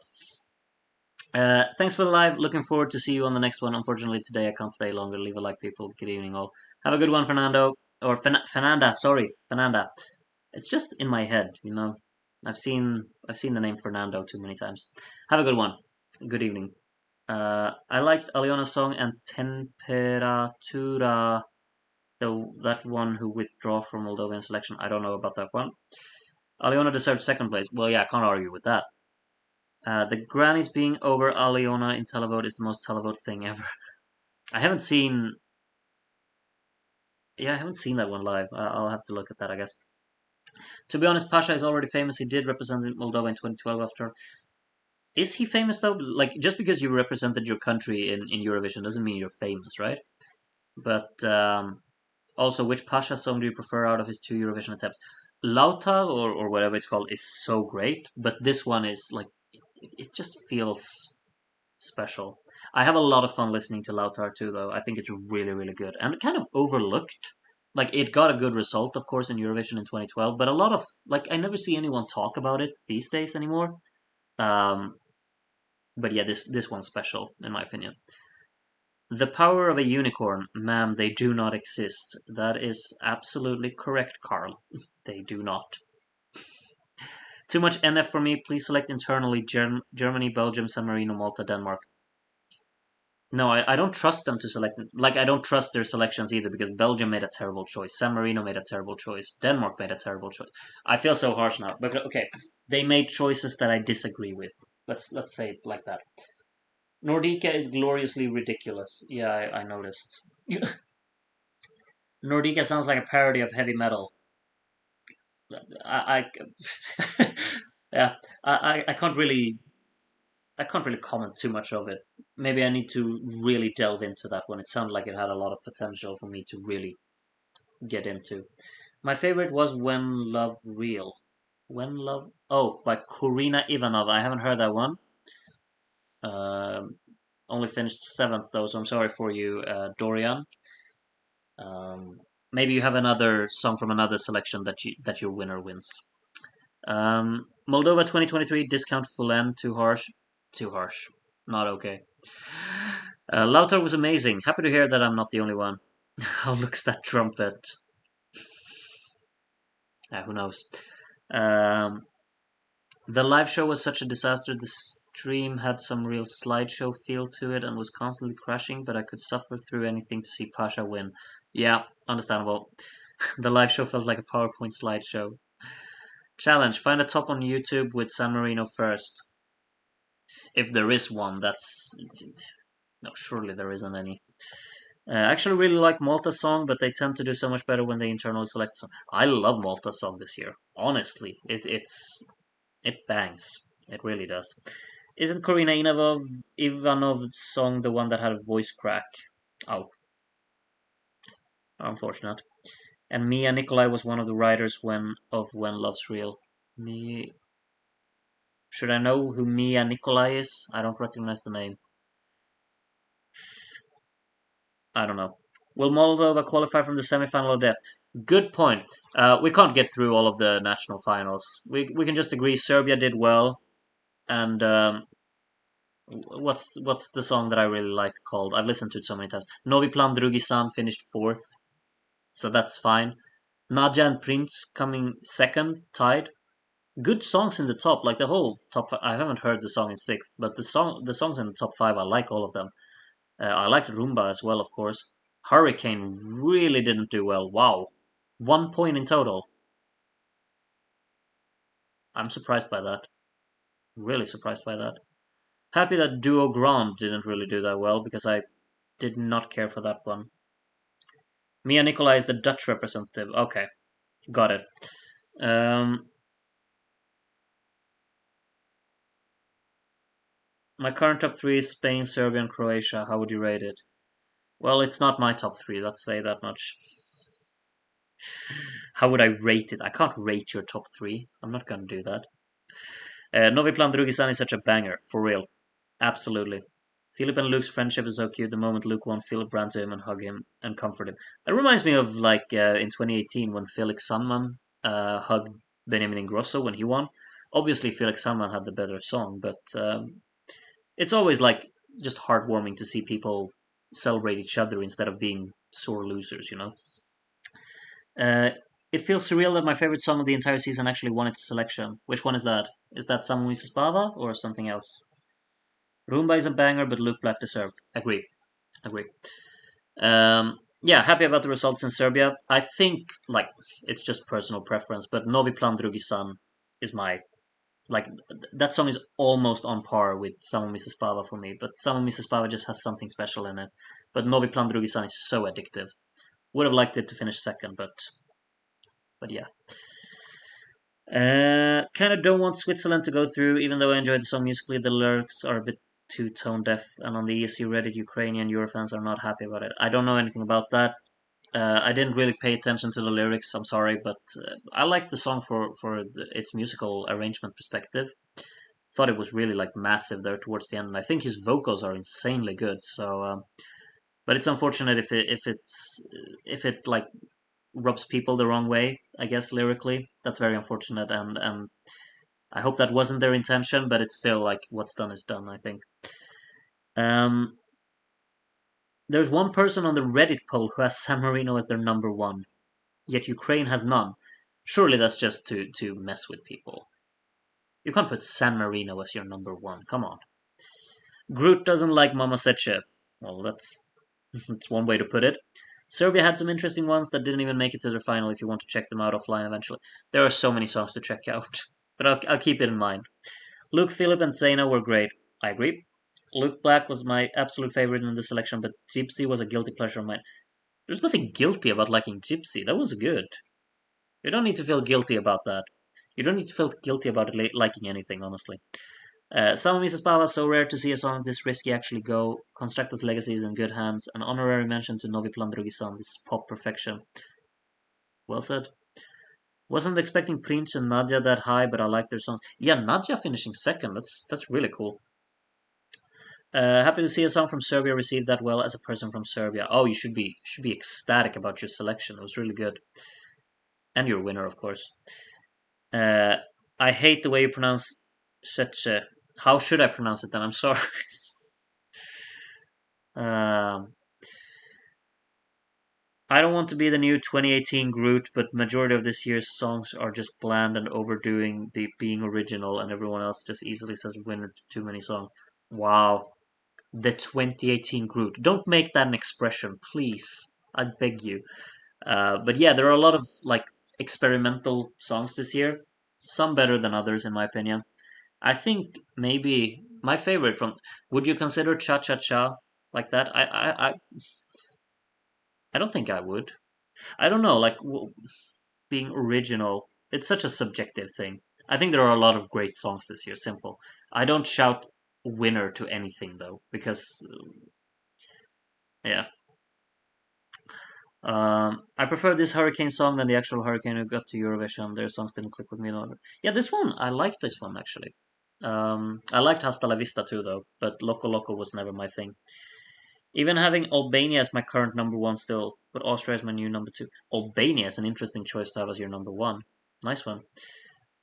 Thanks for the live. Looking forward to see you on the next one. Unfortunately, today I can't stay longer. Leave a like, people. Good evening, all. Have a good one, Fernando. Or Fernanda. Sorry, Fernanda. It's just in my head, you know. I've seen the name Fernando too many times. Have a good one. Good evening. I liked Aliona's song and Temperatura, that one who withdraw from Moldovan selection. I don't know about that one. Aliona deserved second place. Well, yeah, I can't argue with that. The grannies being over Aliona in televote is the most televote thing ever. I haven't seen. Yeah, I haven't seen that one live. I'll have to look at that, I guess. To be honest, Pasha is already famous. He did represent Moldova in 2012 after. Is he famous though? Like, just because you represented your country in Eurovision doesn't mean you're famous, right? But also, which Pasha song do you prefer out of his two Eurovision attempts? Lauta or whatever it's called is so great, but this one is like it just feels special. I have a lot of fun listening to Lautar too, though. I think it's really, really good and kind of overlooked. Like it got a good result, of course, in Eurovision in 2012, but a lot of like I never see anyone talk about it these days anymore. Um, but yeah, this one's special in my opinion. The power of a unicorn, ma'am, they do not exist. That is absolutely correct, Carl. They do not. Too much NF for me. Please select internally Germany, Belgium, San Marino, Malta, Denmark. No, I don't trust them to select. Like, I don't trust their selections either because Belgium made a terrible choice. San Marino made a terrible choice. Denmark made a terrible choice. I feel so harsh now. But okay, they made choices that I disagree with. Let's say it like that. Nordica is gloriously ridiculous. Yeah, I noticed. Nordica sounds like a parody of heavy metal. I yeah, I can't really comment too much of it. Maybe I need to really delve into that one. It sounded like it had a lot of potential for me to really get into. My favorite was When Love Real. When Love. Oh, by Korina Ivanov. I haven't heard that one. Um, Only finished seventh though, so I'm sorry for you, Dorian. Maybe you have another song from another selection that your winner wins. Moldova 2023 discount Fulen too harsh, too harsh, not okay. Lautar was amazing. Happy to hear that I'm not the only one. How looks that trumpet? Who knows? Um, the live show was such a disaster. The stream had some real slideshow feel to it and was constantly crashing, but I could suffer through anything to see Pasha win. Yeah, understandable. The live show felt like a PowerPoint slideshow. Challenge: find a top on YouTube with San Marino first. If there is one, that's no. Surely there isn't any. I actually really like Malta's song, but they tend to do so much better when they internally select song. I love Malta's song this year. Honestly, it bangs. It really does. Isn't Korina Ivanov's song the one that had a voice crack? Oh, unfortunate. And Mia Nikolai was one of the writers When Love's Real. Me, should I know who Mia Nikolai is? I don't recognize the name. I don't know. Will Moldova qualify from the semi-final of death? Good point. We can't get through all of the national finals. We can just agree Serbia did well, and what's the song that I really like called? I've listened to it so many times. Novi Plan Drugi San finished fourth, so that's fine. Nadja and Prince coming second, tied. Good songs in the top, like the whole top. I haven't heard the song in sixth, but the songs in the top five, I like all of them. I liked Rumba as well, of course. Hurricane really didn't do well. Wow. 1 point in total. I'm surprised by that. Really surprised by that. Happy that Duo Grand didn't really do that well because I did not care for that one. Mia Nikolai is the Dutch representative. Okay, got it. Um, my current top three is Spain, Serbia, and Croatia. How would you rate it? Well, it's not my top three, let's say that much. How would I rate it? I can't rate your top three. I'm not gonna do that. Novi Plan Drugisan is such a banger, for real. Absolutely. Philip and Luke's friendship is so cute. The moment Luke won, Philip ran to him and hugged him and comforted him. It reminds me of like in 2018 when Felix Sandman hugged Benjamin Ingrosso when he won. Obviously, Felix Sandman had the better song, but it's always like just heartwarming to see people celebrate each other instead of being sore losers, you know? Uh, it feels surreal that my favorite song of the entire season actually won its selection. Which one is that? Is that Samu Spava or something else? Roomba is a banger, but Luke Black deserved. Agree. Agree. Yeah, happy about the results in Serbia. I think, like, it's just personal preference, but Novi Plan Drugi San is my like that song is almost on par with Samo Mrs. Pava for me, but Samo Mrs. Pava just has something special in it. But Novi Plan Drugi San is so addictive. Would have liked it to finish second, but yeah. Kind of don't want Switzerland to go through, even though I enjoyed the song musically. The lyrics are a bit too tone deaf, and on the ESC Reddit, Ukrainian Eurofans are not happy about it. I don't know anything about that. I didn't really pay attention to the lyrics. I'm sorry, but I liked the song for its musical arrangement perspective. Thought it was really like massive there towards the end, and I think his vocals are insanely good. So, but it's unfortunate if it like rubs people the wrong way. I guess lyrically, that's very unfortunate, and I hope that wasn't their intention, but it's still like what's done is done. I think. Um, there's one person on the Reddit poll who has San Marino as their number one, yet Ukraine has none. Surely that's just to mess with people. You can't put San Marino as your number one. Come on. Groot doesn't like Mama Seche. Well, that's one way to put it. Serbia had some interesting ones that didn't even make it to the final. If you want to check them out offline eventually, there are so many songs to check out, but I'll keep it in mind. Luke, Philip, and Zaina were great. I agree. Luke Black was my absolute favorite in the selection, but Gypsy was a guilty pleasure of mine. There's nothing guilty about liking Gypsy. That was good. You don't need to feel guilty about that. You don't need to feel guilty about liking anything, honestly. Sama Mrs. Pava, so rare to see a song this risky actually go. Constructa's legacy is in good hands. An honorary mention to Novi Plan Drugi San. This is pop perfection. Well said. Wasn't expecting Prince and Nadia that high, but I like their songs. Yeah, Nadia finishing second. That's really cool. Happy to see a song from Serbia received that well as a person from Serbia. Oh, you should be ecstatic about your selection. It was really good, and your winner, of course. Uh, I hate the way you pronounce such a. How should I pronounce it then? I'm sorry. um, I don't want to be the new 2018 Groot, but majority of this year's songs are just bland and overdoing the being original, and everyone else just easily says winner to too many songs. Wow, the 2018 Groot. Don't make that an expression, please. I beg you. But yeah, there are a lot of like experimental songs this year. Some better than others, in my opinion. I think maybe my favorite from. Would you consider Cha Cha Cha like that? I don't think I would. I don't know. Like being original, it's such a subjective thing. I think there are a lot of great songs this year. Simple. I don't shout winner to anything though, because yeah. I prefer this Hurricane song than the actual Hurricane who got to Eurovision. Their songs didn't click with me. No. Yeah, this one I liked this one actually. I liked Hasta la Vista too though, but Loco Loco was never my thing. Even having Albania as my current number one still, but Austria is my new number two. Albania is an interesting choice to have as your number one. Nice one.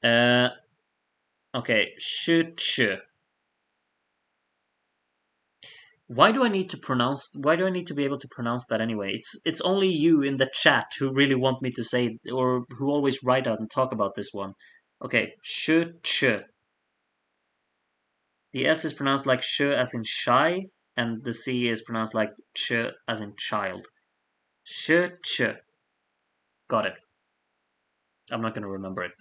Uh, okay, Şütçü. Why do I need to pronounce? Why do I need to be able to pronounce that anyway? It's only you in the chat who really want me to say or who always write out and talk about this one. Okay, Şütçü. The S is pronounced like sh as in shy, and the C is pronounced like ch as in child. Şütçü. Got it. I'm not gonna remember it.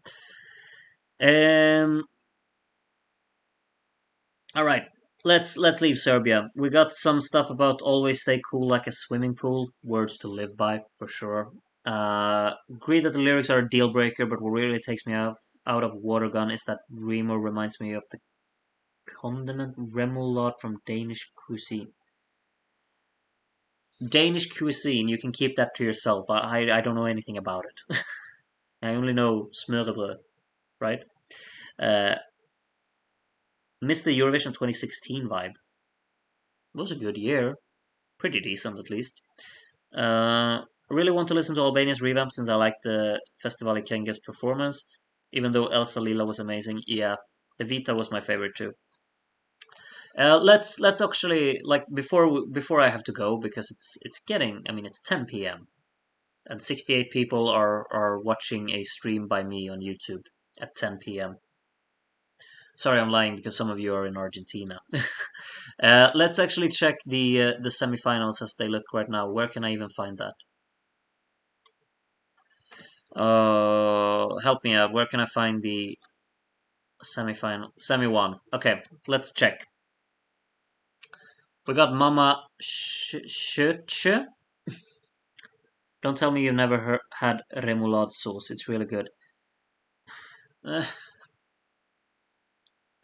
All right, let's leave Serbia. We got some stuff about always stay cool like a swimming pool. Words to live by for sure. Agree that the lyrics are a deal breaker, but what really takes me out of Water Gun is that Remo reminds me of the condiment remoulade from Danish cuisine. Danish cuisine, you can keep that to yourself. I don't know anything about it. I only know smørrebrød, right? Uh, missed the Eurovision 2016 vibe. It was a good year. Pretty decent, at least. I really want to listen to Albania's revamp since I like the Festival Kenga's performance. Even though Elsa Lila was amazing, yeah, Evita was my favorite too. Let's actually like before I have to go because it's getting. I mean, it's 10 p.m. and 68 people are watching a stream by me on YouTube at 10 p.m. Sorry, I'm lying because some of you are in Argentina. Let's actually check the semifinals as they look right now. Where can I even find that? Help me out. Where can I find the Semi-final, semi-1. Okay, let's check. We got Mama Sh. Don't tell me you've never had remoulade sauce. It's really good. Uh,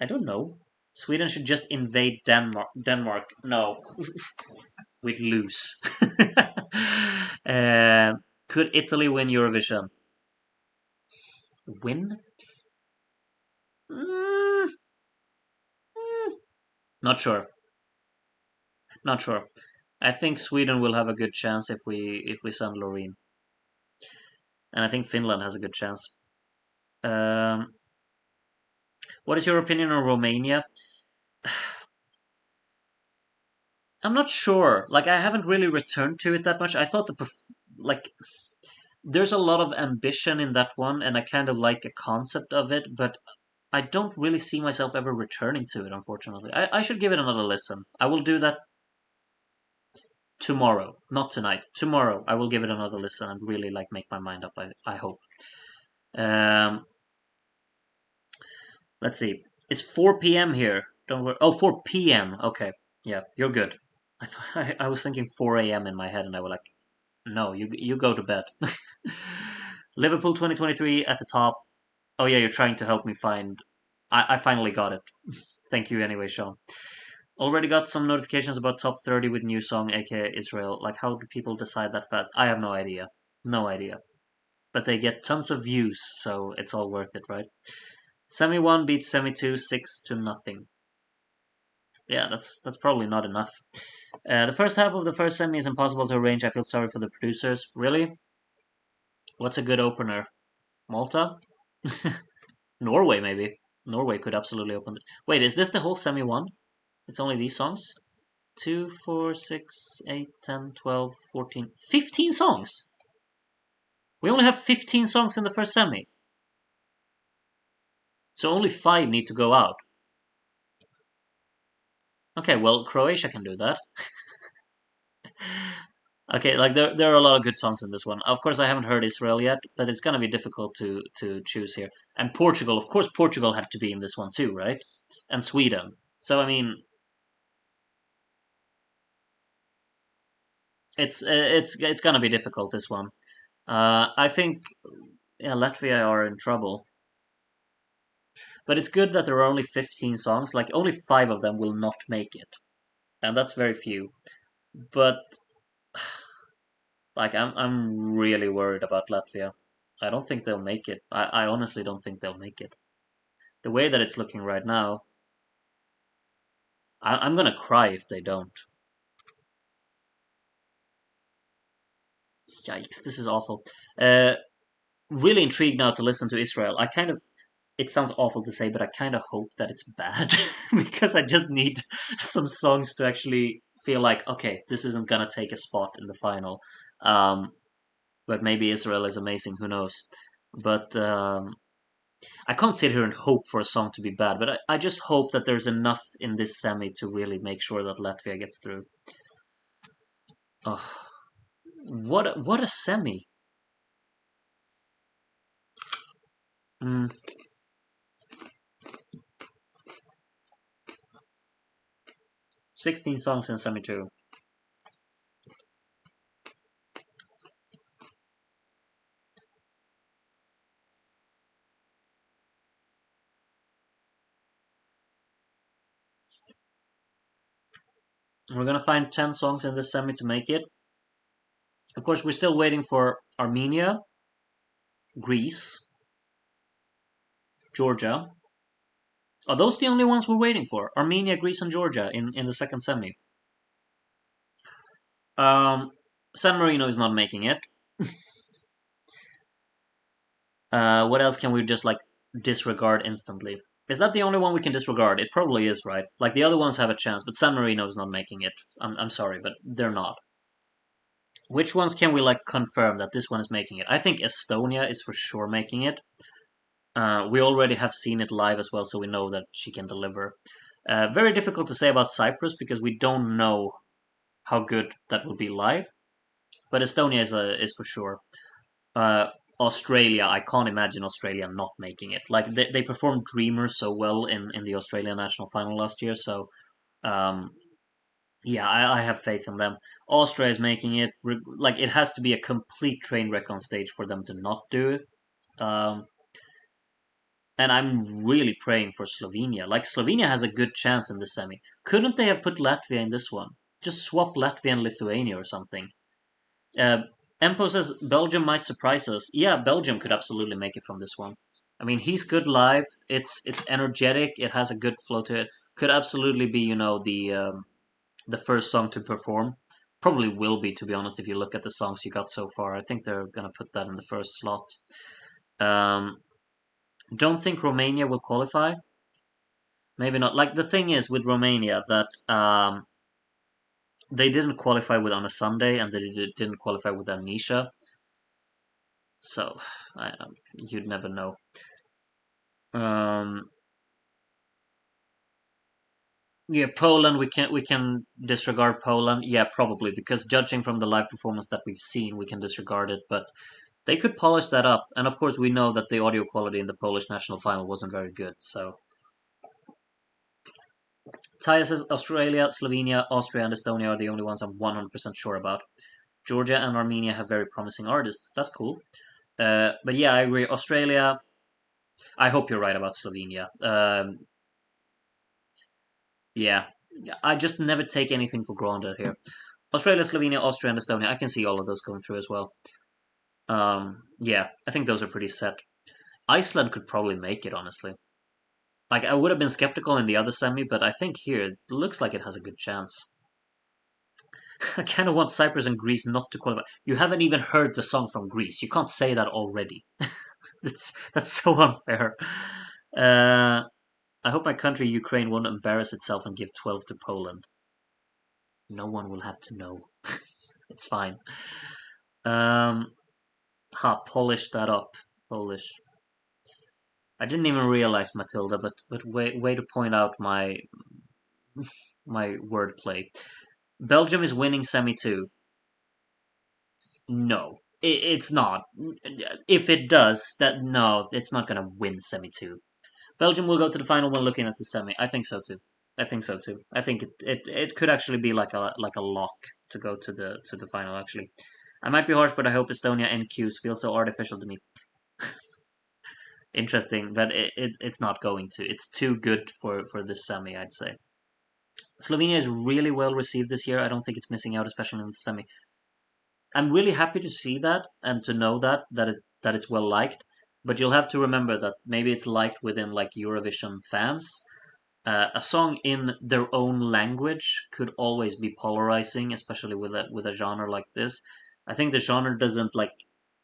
I don't know. Sweden should just invade Denmark. Denmark. No, we'd lose. uh, could Italy win Eurovision? Win? Mm, not sure. Not sure. I think Sweden will have a good chance if we send Loreen, and I think Finland has a good chance. Um, what is your opinion on Romania? I'm not sure. Like I haven't really returned to it that much. I thought like there's a lot of ambition in that one, and I kind of like a concept of it, but I don't really see myself ever returning to it. Unfortunately, I should give it another listen. I will do that tomorrow, not tonight. Tomorrow, I will give it another listen and really like make my mind up. I hope. Um, let's see. It's 4 p.m. here. Don't worry. Oh, 4 p.m. Okay. Yeah, you're good. I was thinking 4 a.m. in my head, and I was like, no, you go to bed. Liverpool 2023 at the top. Oh yeah, you're trying to help me find. I finally got it. Thank you anyway, Sean. Already got some notifications about top 30 with new song, aka Israel. Like, how do people decide that fast? I have no idea. No idea. But they get tons of views, so it's all worth it, right? Semi 1 beats Semi 2 6 to nothing. Yeah, that's probably not enough. The first half of the first semi is impossible to arrange. I feel sorry for the producers. Really? What's a good opener? Malta? Norway, maybe. Norway could absolutely open it. Wait, is this the whole semi 1? It's only these songs? 2, 4, 6, 8, 10, 12, 14, 15 songs! We only have 15 songs in the first semi. So only 5 need to go out. Okay, well, Croatia can do that. Okay, like there are a lot of good songs in this one. Of course, I haven't heard Israel yet, but it's gonna be difficult to choose here. And Portugal, of course, Portugal had to be in this one too, right? And Sweden. So I mean, it's gonna be difficult this one. I think yeah, Latvia are in trouble. But it's good that there are only 15 songs. Like only 5 of them will not make it, and that's very few. But like I'm really worried about Latvia. I don't think they'll make it. I honestly don't think they'll make it. The way that it's looking right now, I'm gonna cry if they don't. Yikes, this is awful. Uh, really intrigued now to listen to Israel. I kind of it sounds awful to say, but I kind of hope that it's bad because I just need some songs to actually feel like, okay, this isn't gonna take a spot in the final. Um, but maybe Israel is amazing, who knows? But I can't sit here and hope for a song to be bad, but I just hope that there's enough in this semi to really make sure that Latvia gets through. Oh, what a semi! 16 songs in semi two. We're gonna find 10 songs in this semi to make it. Of course, we're still waiting for Armenia, Greece, Georgia. Are those the only ones we're waiting for? Armenia, Greece, and Georgia in the second semi. San Marino is not making it. What else can we just like disregard instantly? Is that the only one we can disregard? It probably is, right? Like the other ones have a chance, but San Marino is not making it. I'm sorry, but they're not. Which ones can we like confirm that this one is making it? I think Estonia is for sure making it. We already have seen it live as well, so we know that she can deliver. Very difficult to say about Cyprus because we don't know how good that will be live, but Estonia is for sure. Australia, I can't imagine Australia not making it. Like they performed Dreamer so well in the Australian national final last year, so um, yeah, I have faith in them. Austria is making it. Like it has to be a complete train wreck on stage for them to not do it. Um, and I'm really praying for Slovenia. Like Slovenia has a good chance in the semi. Couldn't they have put Latvia in this one? Just swap Latvia and Lithuania or something. Uh, Empo says Belgium might surprise us. Yeah, Belgium could absolutely make it from this one. I mean, he's good live. It's energetic. It has a good flow to it. Could absolutely be, the first song to perform. Probably will be, to be honest, if you look at the songs you got so far. I think they're gonna put that in the first slot. Um, don't think Romania will qualify. Maybe not. Like the thing is with Romania that they didn't qualify with on a Sunday and they didn't qualify with Amnesia. So you'd never know. Um, yeah, Poland. We can disregard Poland. Yeah, probably because judging from the live performance that we've seen, we can disregard it. But they could polish that up, and of course, we know that the audio quality in the Polish national final wasn't very good. So, Taya says Australia, Slovenia, Austria, and Estonia are the only ones I'm 100% sure about. Georgia and Armenia have very promising artists. That's cool. But yeah, I agree. Australia. I hope you're right about Slovenia. Yeah, I just never take anything for granted here. Australia, Slovenia, Austria, and Estonia. I can see all of those going through as well. Yeah, I think those are pretty set. Iceland could probably make it, honestly. Like, I would have been skeptical in the other semi, but I think here it looks like it has a good chance. I kind of want Cyprus and Greece not to qualify. You haven't even heard the song from Greece. You can't say that already. That's so unfair. Uh, I hope my country, Ukraine, won't embarrass itself and give 12 to Poland. No one will have to know. It's fine. Um, polish that up. Polish. I didn't even realize Matilda, but way to point out my wordplay. Belgium is winning semi two. No, it's not. If it does, that no, it's not gonna win semi two. Belgium will go to the final when looking at the semi. I think so too. I think so too. I think it could actually be like a lock to go to the final. Actually, I might be harsh, but I hope Estonia NQs feel so artificial to me. Interesting that it's not going to. It's too good for this semi, I'd say. Slovenia is really well received this year. I don't think it's missing out, especially in the semi. I'm really happy to see that and to know that it's well liked. But you'll have to remember that maybe it's liked within like Eurovision fans. A song in their own language could always be polarizing, especially with a genre like this. I think the genre doesn't like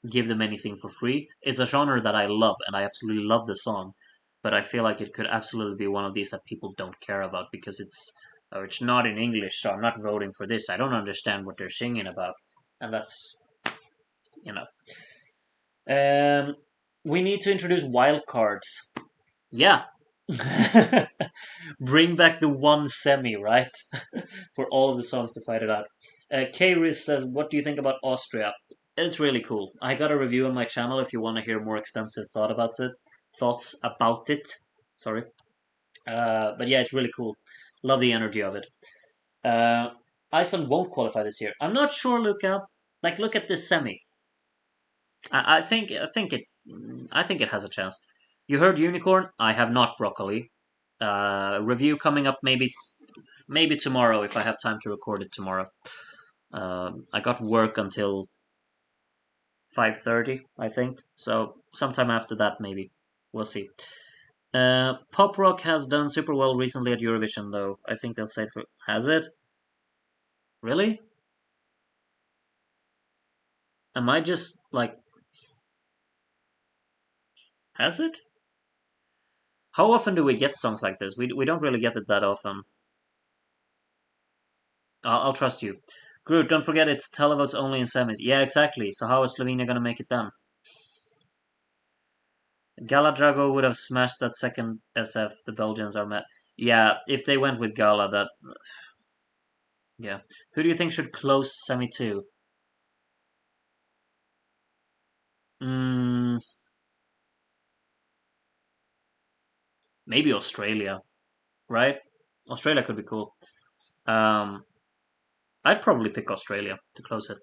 give them anything for free. It's a genre that I love, and I absolutely love the song. But I feel like it could absolutely be one of these that people don't care about because it's not in English, so I'm not voting for this. I don't understand what they're singing about, and that's you know. We need to introduce wild cards. Yeah. Bring back the one semi, right? For all of the songs to fight it out. K-Riz says, what do you think about Austria? It's really cool. I got a review on my channel if you want to hear more extensive thoughts about it. Sorry. But yeah, it's really cool. Love the energy of it. Uh, Iceland won't qualify this year. I'm not sure, Luca. Like, look at this semi. I think it has a chance. You heard unicorn? I have not broccoli. Review coming up maybe tomorrow if I have time to record it tomorrow. I got work until 5:30, I think. So sometime after that, maybe we'll see. Pop rock has done super well recently at Eurovision, though. I think they'll say for has it really? Am I just like has it? How often do we get songs like this? We don't really get it that often. I'll trust you. Groot, don't forget it's televotes only in semis. Yeah, exactly. So how is Slovenia gonna make it then? Gala Drago would have smashed that second SF. The Belgians are met. Yeah, if they went with Gala, that. Yeah. Who do you think should close semi two? Mm, maybe Australia, right? Australia could be cool. Um, I'd probably pick Australia to close it.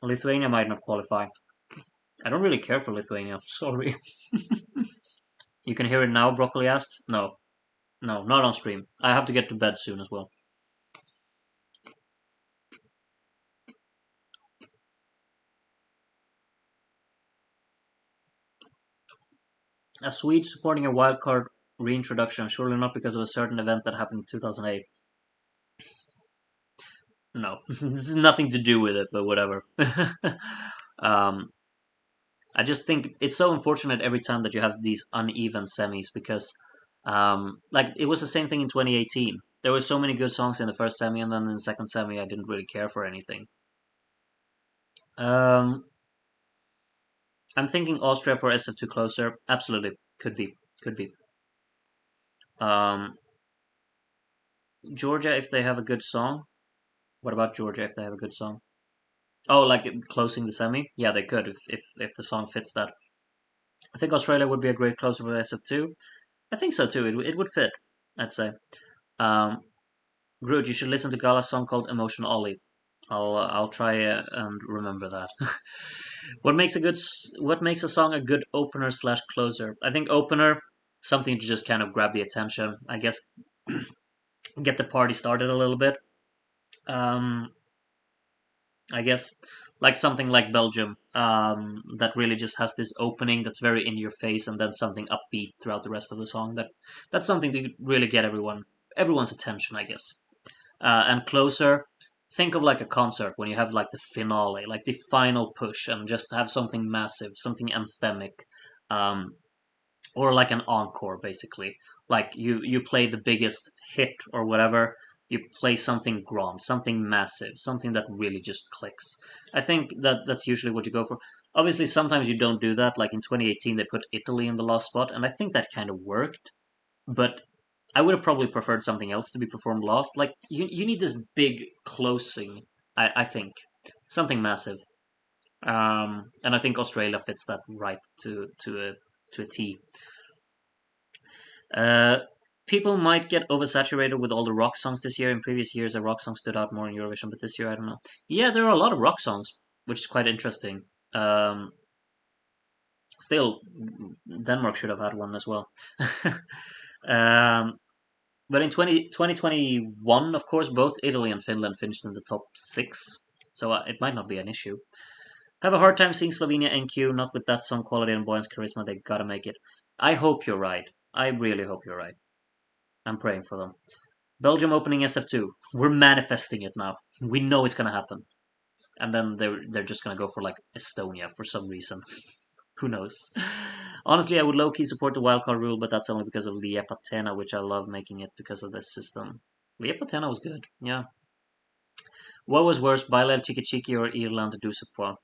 Lithuania might not qualify. I don't really care for Lithuania. Sorry. You can hear it now, Broccoli asked. No, no, not on stream. I have to get to bed soon as well. A Swede supporting a wildcard reintroduction, surely not because of a certain event that happened in 2008. No, this has nothing to do with it, but whatever. um, I just think it's so unfortunate every time that you have these uneven semis because, like, it was the same thing in 2018. There were so many good songs in the first semi, and then in the second semi, I didn't really care for anything. Um, I'm thinking Austria for SF2 closer. Absolutely, could be, could be. Um, Georgia if they have a good song. What about Georgia if they have a good song? Oh, like closing the semi? Yeah, they could if the song fits that. I think Australia would be a great closer for SF2. I think so too. It would fit. I'd say. Um, Groot, you should listen to Gala's song called "Emotion Ollie." I'll try and remember that. What makes a song a good opener slash closer? I think opener something to just kind of grab the attention. I guess get the party started a little bit. Um, I guess like something like Belgium, that really just has this opening that's very in your face, and then something upbeat throughout the rest of the song. That's something to really get everyone's attention, I guess. And closer, think of like a concert when you have like the finale, like the final push, and just have something massive, something anthemic. Um, or like an encore basically, like you play the biggest hit or whatever, you play something grand, something massive, something that really just clicks. I think that's usually what you go for. Obviously sometimes you don't do that, like in 2018 they put Italy in the last spot, and I think that kind of worked, but I would have probably preferred something else to be performed last. Like you need this big closing. I think something massive, and I think Australia fits that right to a T. Uh, People might get oversaturated with all the rock songs this year. In previous years, a rock song stood out more in Eurovision, but this year, I don't know. Yeah, there are a lot of rock songs, which is quite interesting. Um, Still, Denmark should have had one as well. um, but in 2021, of course, both Italy and Finland finished in the top six, so it might not be an issue. Have a hard time seeing Slovenia NQ, not with that song quality and Boyan's charisma, they gotta make it. I hope you're right. I really hope you're right. I'm praying for them. Belgium opening SF2. We're manifesting it now. We know it's gonna happen. And then they're just gonna go for like Estonia for some reason. Who knows? Honestly, I would low key support the wildcard rule, but that's only because of Liepatena, which I love making it because of this system. Liepatena was good, yeah. What was worse, Bailel Chiki Chiki or Irlanda Dusapua?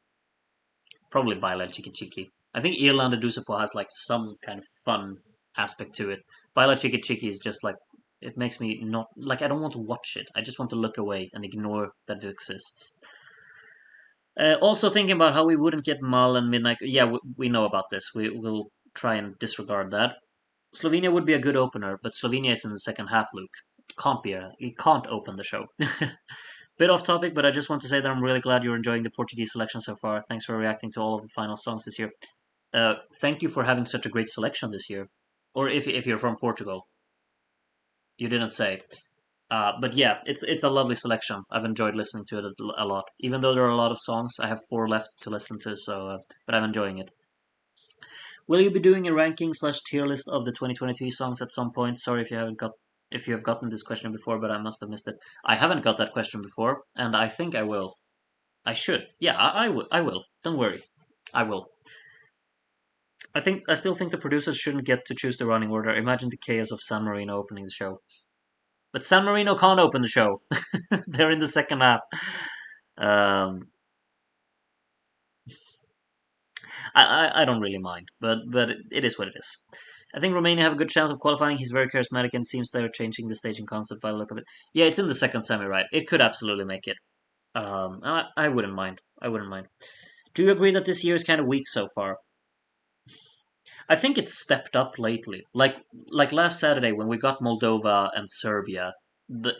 Probably Bailel Chiki Chiki. I think Irlanda Dusapua has like some kind of fun aspect to it. Bailel Chiki Chiki is just like, it makes me not like, I don't want to watch it. I just want to look away and ignore that it exists. Also thinking about how we wouldn't get Mal and Midnight. Yeah, we know about this. Will try and disregard that. Slovenia would be a good opener, but Slovenia is in the second half, Luke. It can't open the show. Bit off topic, but I just want to say that I'm really glad you're enjoying the Portuguese selection so far. Thanks for reacting to all of the final songs this year. Thank you for having such a great selection this year. Or if you're from Portugal, you didn't say. But yeah, it's a lovely selection. I've enjoyed listening to it a lot. Even though there are a lot of songs, I have four left to listen to. But I'm enjoying it. Will you be doing a ranking slash tier list of the 2023 songs at some point? Sorry if you have gotten this question before, but I must have missed it. I haven't got that question before, and I think I will. I should. Yeah, I will. I will. Don't worry. I will. I still think the producers shouldn't get to choose the running order. Imagine the chaos of San Marino opening the show. But San Marino can't open the show. They're in the second half. Um, I don't really mind, but it is what it is. I think Romania have a good chance of qualifying. He's very charismatic and seems they're changing the staging concept by the look of it. Yeah, it's in the second semi, right? It could absolutely make it. I wouldn't mind. I wouldn't mind. Do you agree that this year is kind of weak so far? I think it's stepped up lately. Like last Saturday when we got Moldova and Serbia,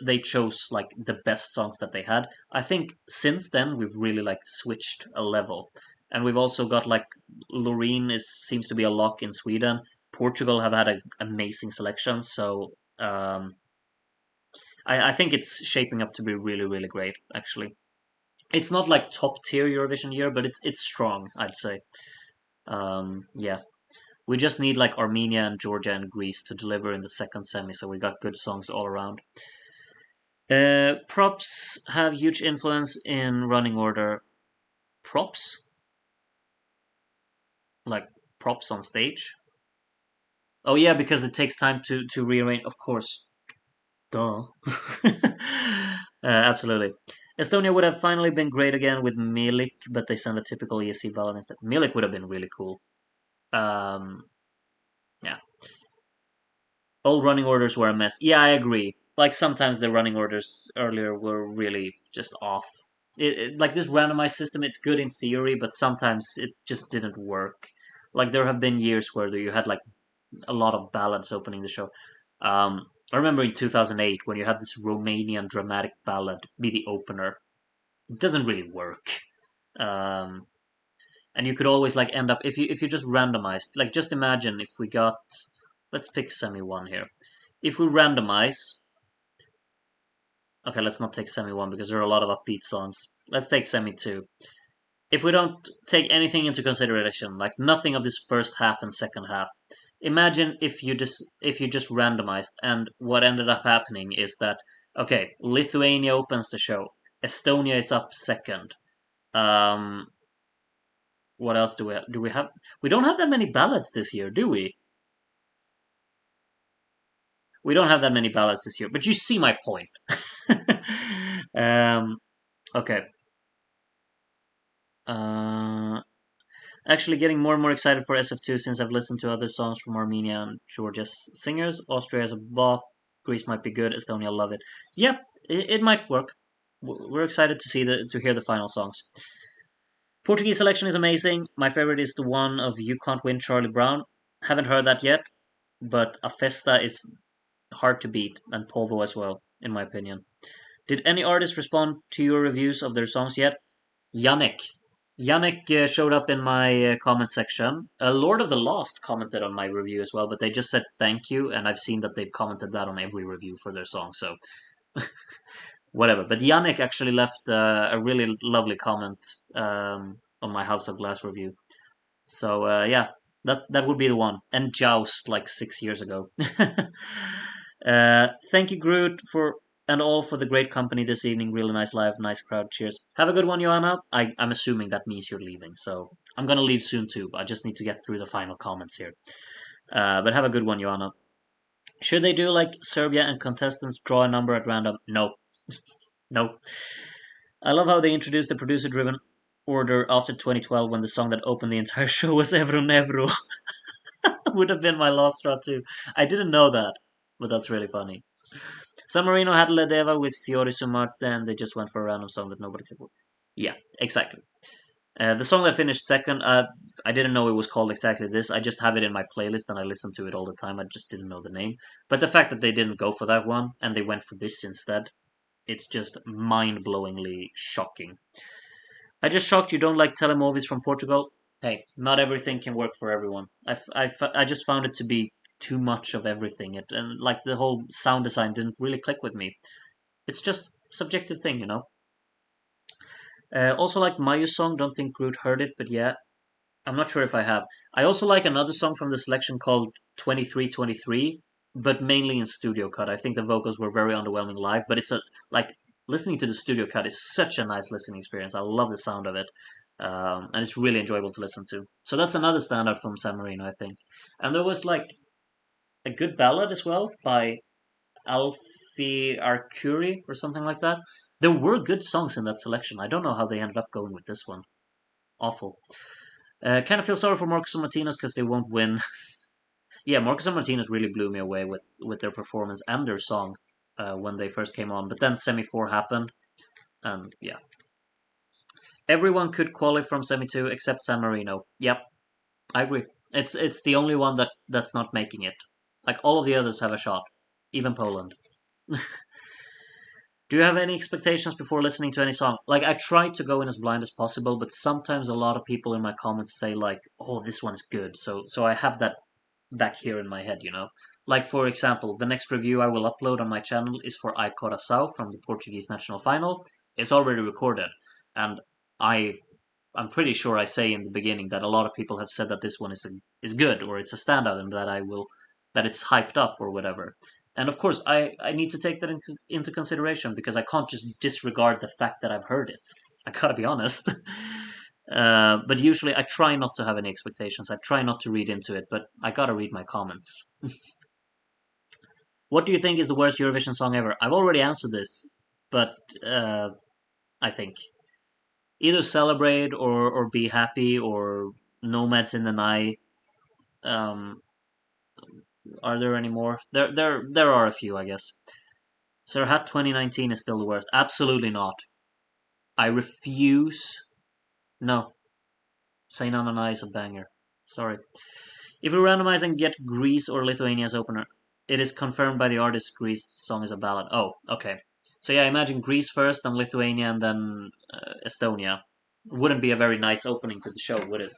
they chose like the best songs that they had. I think since then we've really like switched a level, and we've also got like Loreen is seems to be a lock in Sweden. Portugal have had an amazing selection, so I think it's shaping up to be really really great. Actually, it's not like top tier Eurovision year, but it's strong. I'd say. Yeah. We just need like Armenia and Georgia and Greece to deliver in the second semi, so we got good songs all around. Props have huge influence in running order. Props? Like props on stage? Oh yeah, because it takes time to rearrange. Of course, duh. Absolutely. Estonia would have finally been great again with Milik, but they sent a typical ESC ballad instead. Milik would have been really cool. Um, yeah. All running orders were a mess. Yeah, I agree. Like sometimes the running orders earlier were really just off. Like this randomized system, it's good in theory, but sometimes it just didn't work. Like there have been years where you had like a lot of ballads opening the show. I remember in 2008 when you had this Romanian dramatic ballad be the opener. It doesn't really work. Um, and you could always like end up if you just randomized. Like just imagine if we got, let's pick semi one here. If we randomize, okay, let's not take semi one because there are a lot of upbeat songs. Let's take semi two. If we don't take anything into consideration, like nothing of this first half and second half, imagine if you just randomized and what ended up happening is that okay, Lithuania opens the show, Estonia is up second. Um, what else do we have? Do we have? We don't have that many ballads this year, do we? We don't have that many ballads this year, but you see my point. um, okay. Uh, Actually, getting more and more excited for SF2 since I've listened to other songs from Armenia and Georgia's singers. Austria is a bop. Greece might be good. Estonia love it. Yep, it might work. We're excited to see to hear the final songs. Portuguese selection is amazing. My favorite is the one of You Can't Win Charlie Brown. Haven't heard that yet, but A Festa is hard to beat, and Polvo as well, in my opinion. Did any artists respond to your reviews of their songs yet? Yannick. Yannick showed up in my comment section. Lord of the Lost commented on my review as well, but they just said thank you, and I've seen that they've commented that on every review for their song, so whatever. But Yannick actually left a really lovely comment on my House of Glass review. So yeah, that would be the one. And Joust like 6 years ago. Thank you, Groot, for and all for the great company this evening. Really nice live, nice crowd. Cheers. Have a good one, Joanna. I'm assuming that means you're leaving, so I'm gonna leave soon too. I just need to get through the final comments here. But have a good one, Joanna. Should they do like Serbia and contestants draw a number at random? No, no. I love how they introduced the producer-driven order after 2012 when the song that opened the entire show was Evro Nevro. Would have been my last straw too. I didn't know that, but that's really funny. San Marino had Ledeva with Fiori su Marte, and they just went for a random song that nobody could. Yeah, exactly. The song that finished second, I didn't know it was called exactly this. I just have it in my playlist and I listen to it all the time. I just didn't know the name. But the fact that they didn't go for that one and they went for this instead, it's just mind blowingly shocking. I just shocked you don't like telemovies from Portugal. Hey, not everything can work for everyone. I just found it to be too much of everything. And like the whole sound design didn't really click with me. It's just subjective thing, you know. Also like Mayu's song. Don't think Groot heard it, but yeah, I'm not sure if I have. I also like another song from the selection called 2323, but mainly in studio cut. I think the vocals were very underwhelming live, but it's a like listening to the studio cut is such a nice listening experience. I love the sound of it. And it's really enjoyable to listen to. So that's another standout from San Marino, I think. And there was like a good ballad as well by Alfie Arcuri or something like that. There were good songs in that selection. I don't know how they ended up going with this one. Awful. Kind of feel sorry for Marcus and Martinez because they won't win. Yeah, Marcus and Martinez really blew me away with their performance and their song when they first came on. But then semi four happened, and yeah. Everyone could qualify from semi two except San Marino. Yep, I agree. It's the only one that's not making it. Like all of the others have a shot, even Poland. Do you have any expectations before listening to any song? Like I try to go in as blind as possible, but sometimes a lot of people in my comments say like, "Oh, this one's good." So I have that back here in my head. Like for example, the next review I will upload on my channel is for I Coração from the Portuguese national final. It's already recorded, and I I'm pretty sure I say in the beginning that a lot of people have said that this one is good or it's a standout and that it's hyped up or whatever. And of course, I need to take that into consideration because I can't just disregard the fact that I've heard it. I gotta be honest. But usually I try not to have any expectations. I try not to read into it, but I gotta read my comments. What do you think is the worst Eurovision song ever? I've already answered this, but I think either celebrate or be happy or nomads in the night. Um, are there any more? There are a few, I guess. Serhat 2019 is still the worst. Absolutely not. I refuse. No, Say Na Na Na is a banger. Sorry. If we randomize and get Greece or Lithuania as opener, it is confirmed by the artist Greece song is a ballad. Oh, okay. So yeah, imagine Greece first, then Lithuania, and then Estonia. Wouldn't be a very nice opening to the show, would it?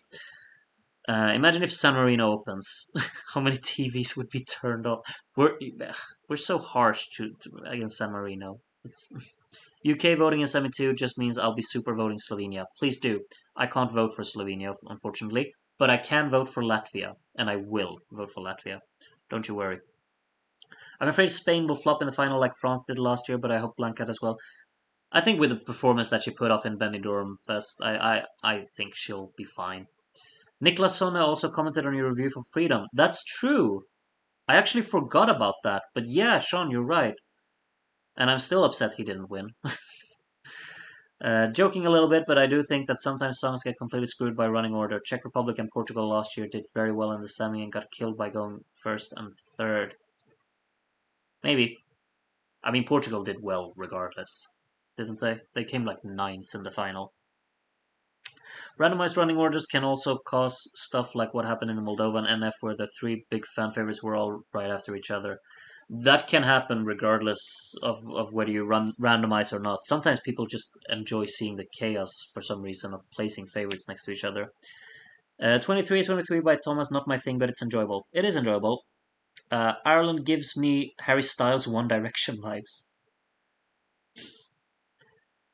Imagine if San Marino opens. How many TVs would be turned off? We're so harsh against San Marino. It's UK voting in semi two just means I'll be super voting Slovenia. Please do. I can't vote for Slovenia, unfortunately, but I can vote for Latvia, and I will vote for Latvia. Don't you worry. I'm afraid Spain will flop in the final like France did last year, but I hope Blanca does well. I think with the performance that she put off in Benidorm Fest, I think she'll be fine. Niklas Sonne also commented on your review for Freedom. That's true. I actually forgot about that. But yeah, Sean, you're right. And I'm still upset he didn't win. Joking a little bit, but I do think that sometimes songs get completely screwed by running order. Czech Republic and Portugal last year did very well in the semi and got killed by going first and third. Maybe. I mean, Portugal did well regardless, didn't they? They came like ninth in the final. Randomized running orders can also cause stuff like what happened in the Moldovan NF where the three big fan favorites were all right after each other. That can happen regardless of whether you randomize or not. Sometimes people just enjoy seeing the chaos for some reason of placing favorites next to each other. 23 by Thomas, not my thing, but it's enjoyable. It is enjoyable. Ireland gives me Harry Styles One Direction vibes.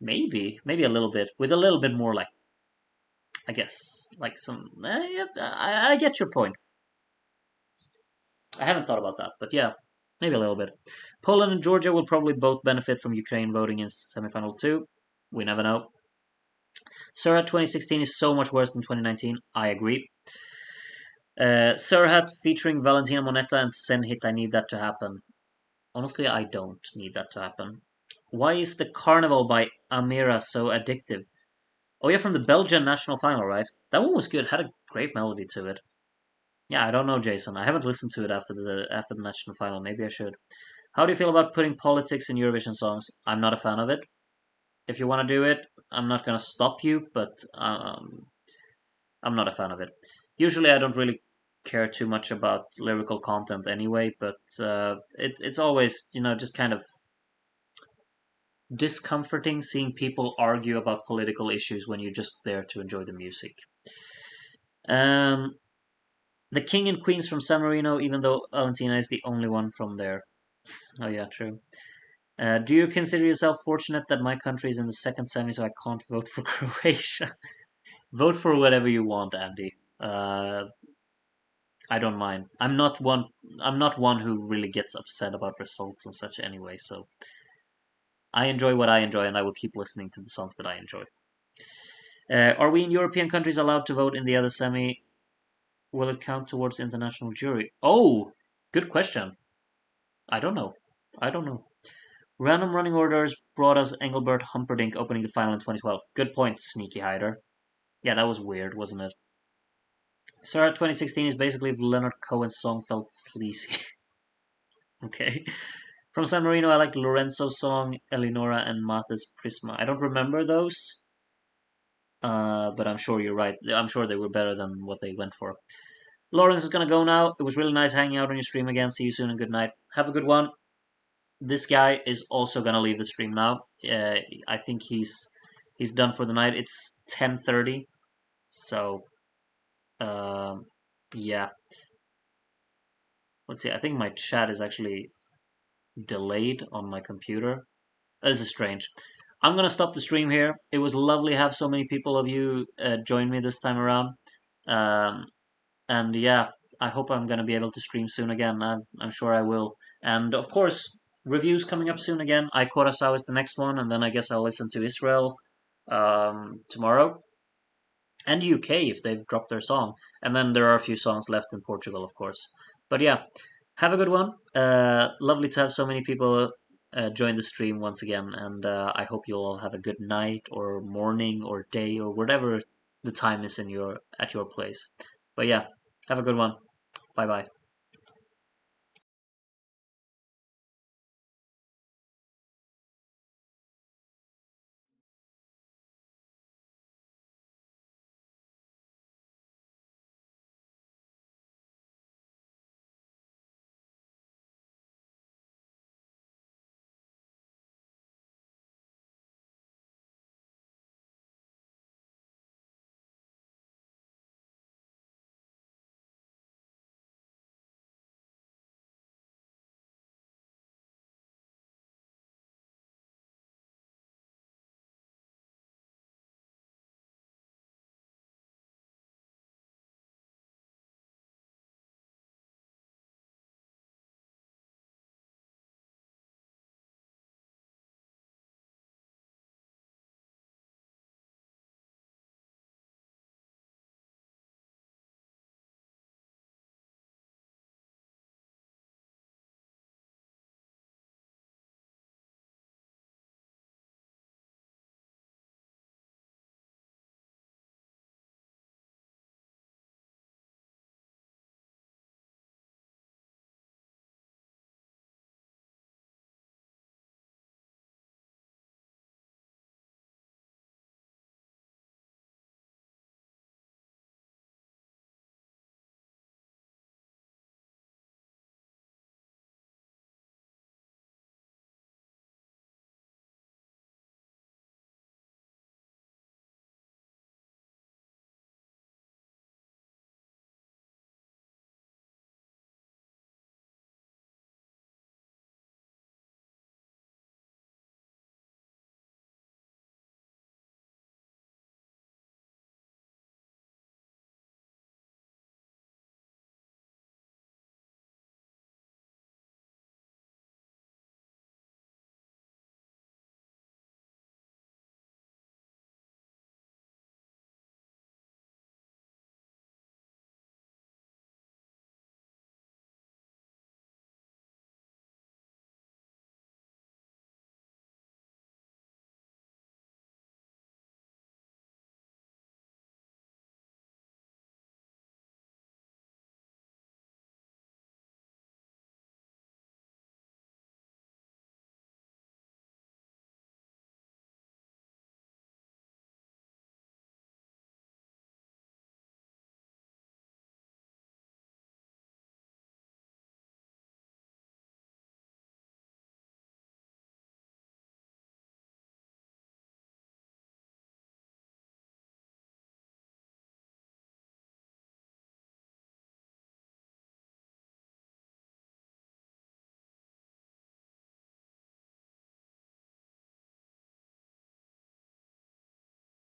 Maybe a little bit, with a little bit more like I guess like some. Yeah, I get your point. I haven't thought about that, but yeah, maybe a little bit. Poland and Georgia will probably both benefit from Ukraine voting in semifinal two. We never know. Serhat 2016 is so much worse than 2019. I agree. Serhat featuring Valentina Moneta and Senhit. I need that to happen. Honestly, I don't need that to happen. Why is the Carnival by Amira so addictive? Oh yeah, from the Belgian national final, right? That one was good. Had a great melody to it. Yeah, I don't know, Jason. I haven't listened to it after the national final. Maybe I should. How do you feel about putting politics in Eurovision songs? I'm not a fan of it. If you want to do it, I'm not gonna stop you, but I'm not a fan of it. Usually, I don't really care too much about lyrical content anyway, but it's always just kind of discomforting seeing people argue about political issues when you're just there to enjoy the music. Um, the King and Queens from San Marino, even though Valentina is the only one from there. Oh yeah, true. Do you consider yourself fortunate that my country is in the second semi, so I can't vote for Croatia? Vote for whatever you want, Andy. I don't mind. I'm not one. I'm not one who really gets upset about results and such anyway. So I enjoy what I enjoy, and I will keep listening to the songs that I enjoy. Are we in European countries allowed to vote in the other semi? Will it count towards the international jury? Oh, good question. I don't know. I don't know. Random running orders brought us Engelbert Humperdinck opening the final in 2012. Good point, Sneaky Hider. Yeah, that was weird, wasn't it? Sarah 2016 is basically if Leonard Cohen's song felt sleazy. Okay. From San Marino, I like Lorenzo's song, Eleonora and Mate's Prisma. I don't remember those. But I'm sure you're right. I'm sure they were better than what they went for. Lawrence is gonna go now. It was really nice hanging out on your stream again. See you soon and good night. Have a good one. This guy is also gonna leave the stream now. I think he's done for the night. It's 10:30, so um, yeah. Let's see. I think my chat is actually delayed on my computer. This is strange. I'm gonna stop the stream here. It was lovely to have so many people of you join me this time around. Um, and yeah, I hope I'm gonna be able to stream soon again. I'm sure I will. And of course, reviews coming up soon again. I Curacao is the next one, and then I guess I'll listen to Israel tomorrow, and UK if they've dropped their song. And then there are a few songs left in Portugal, of course. But yeah, have a good one. Lovely to have so many people join the stream once again, and I hope you all have a good night or morning or day or whatever the time is in your at your place. But yeah, have a good one. Bye bye.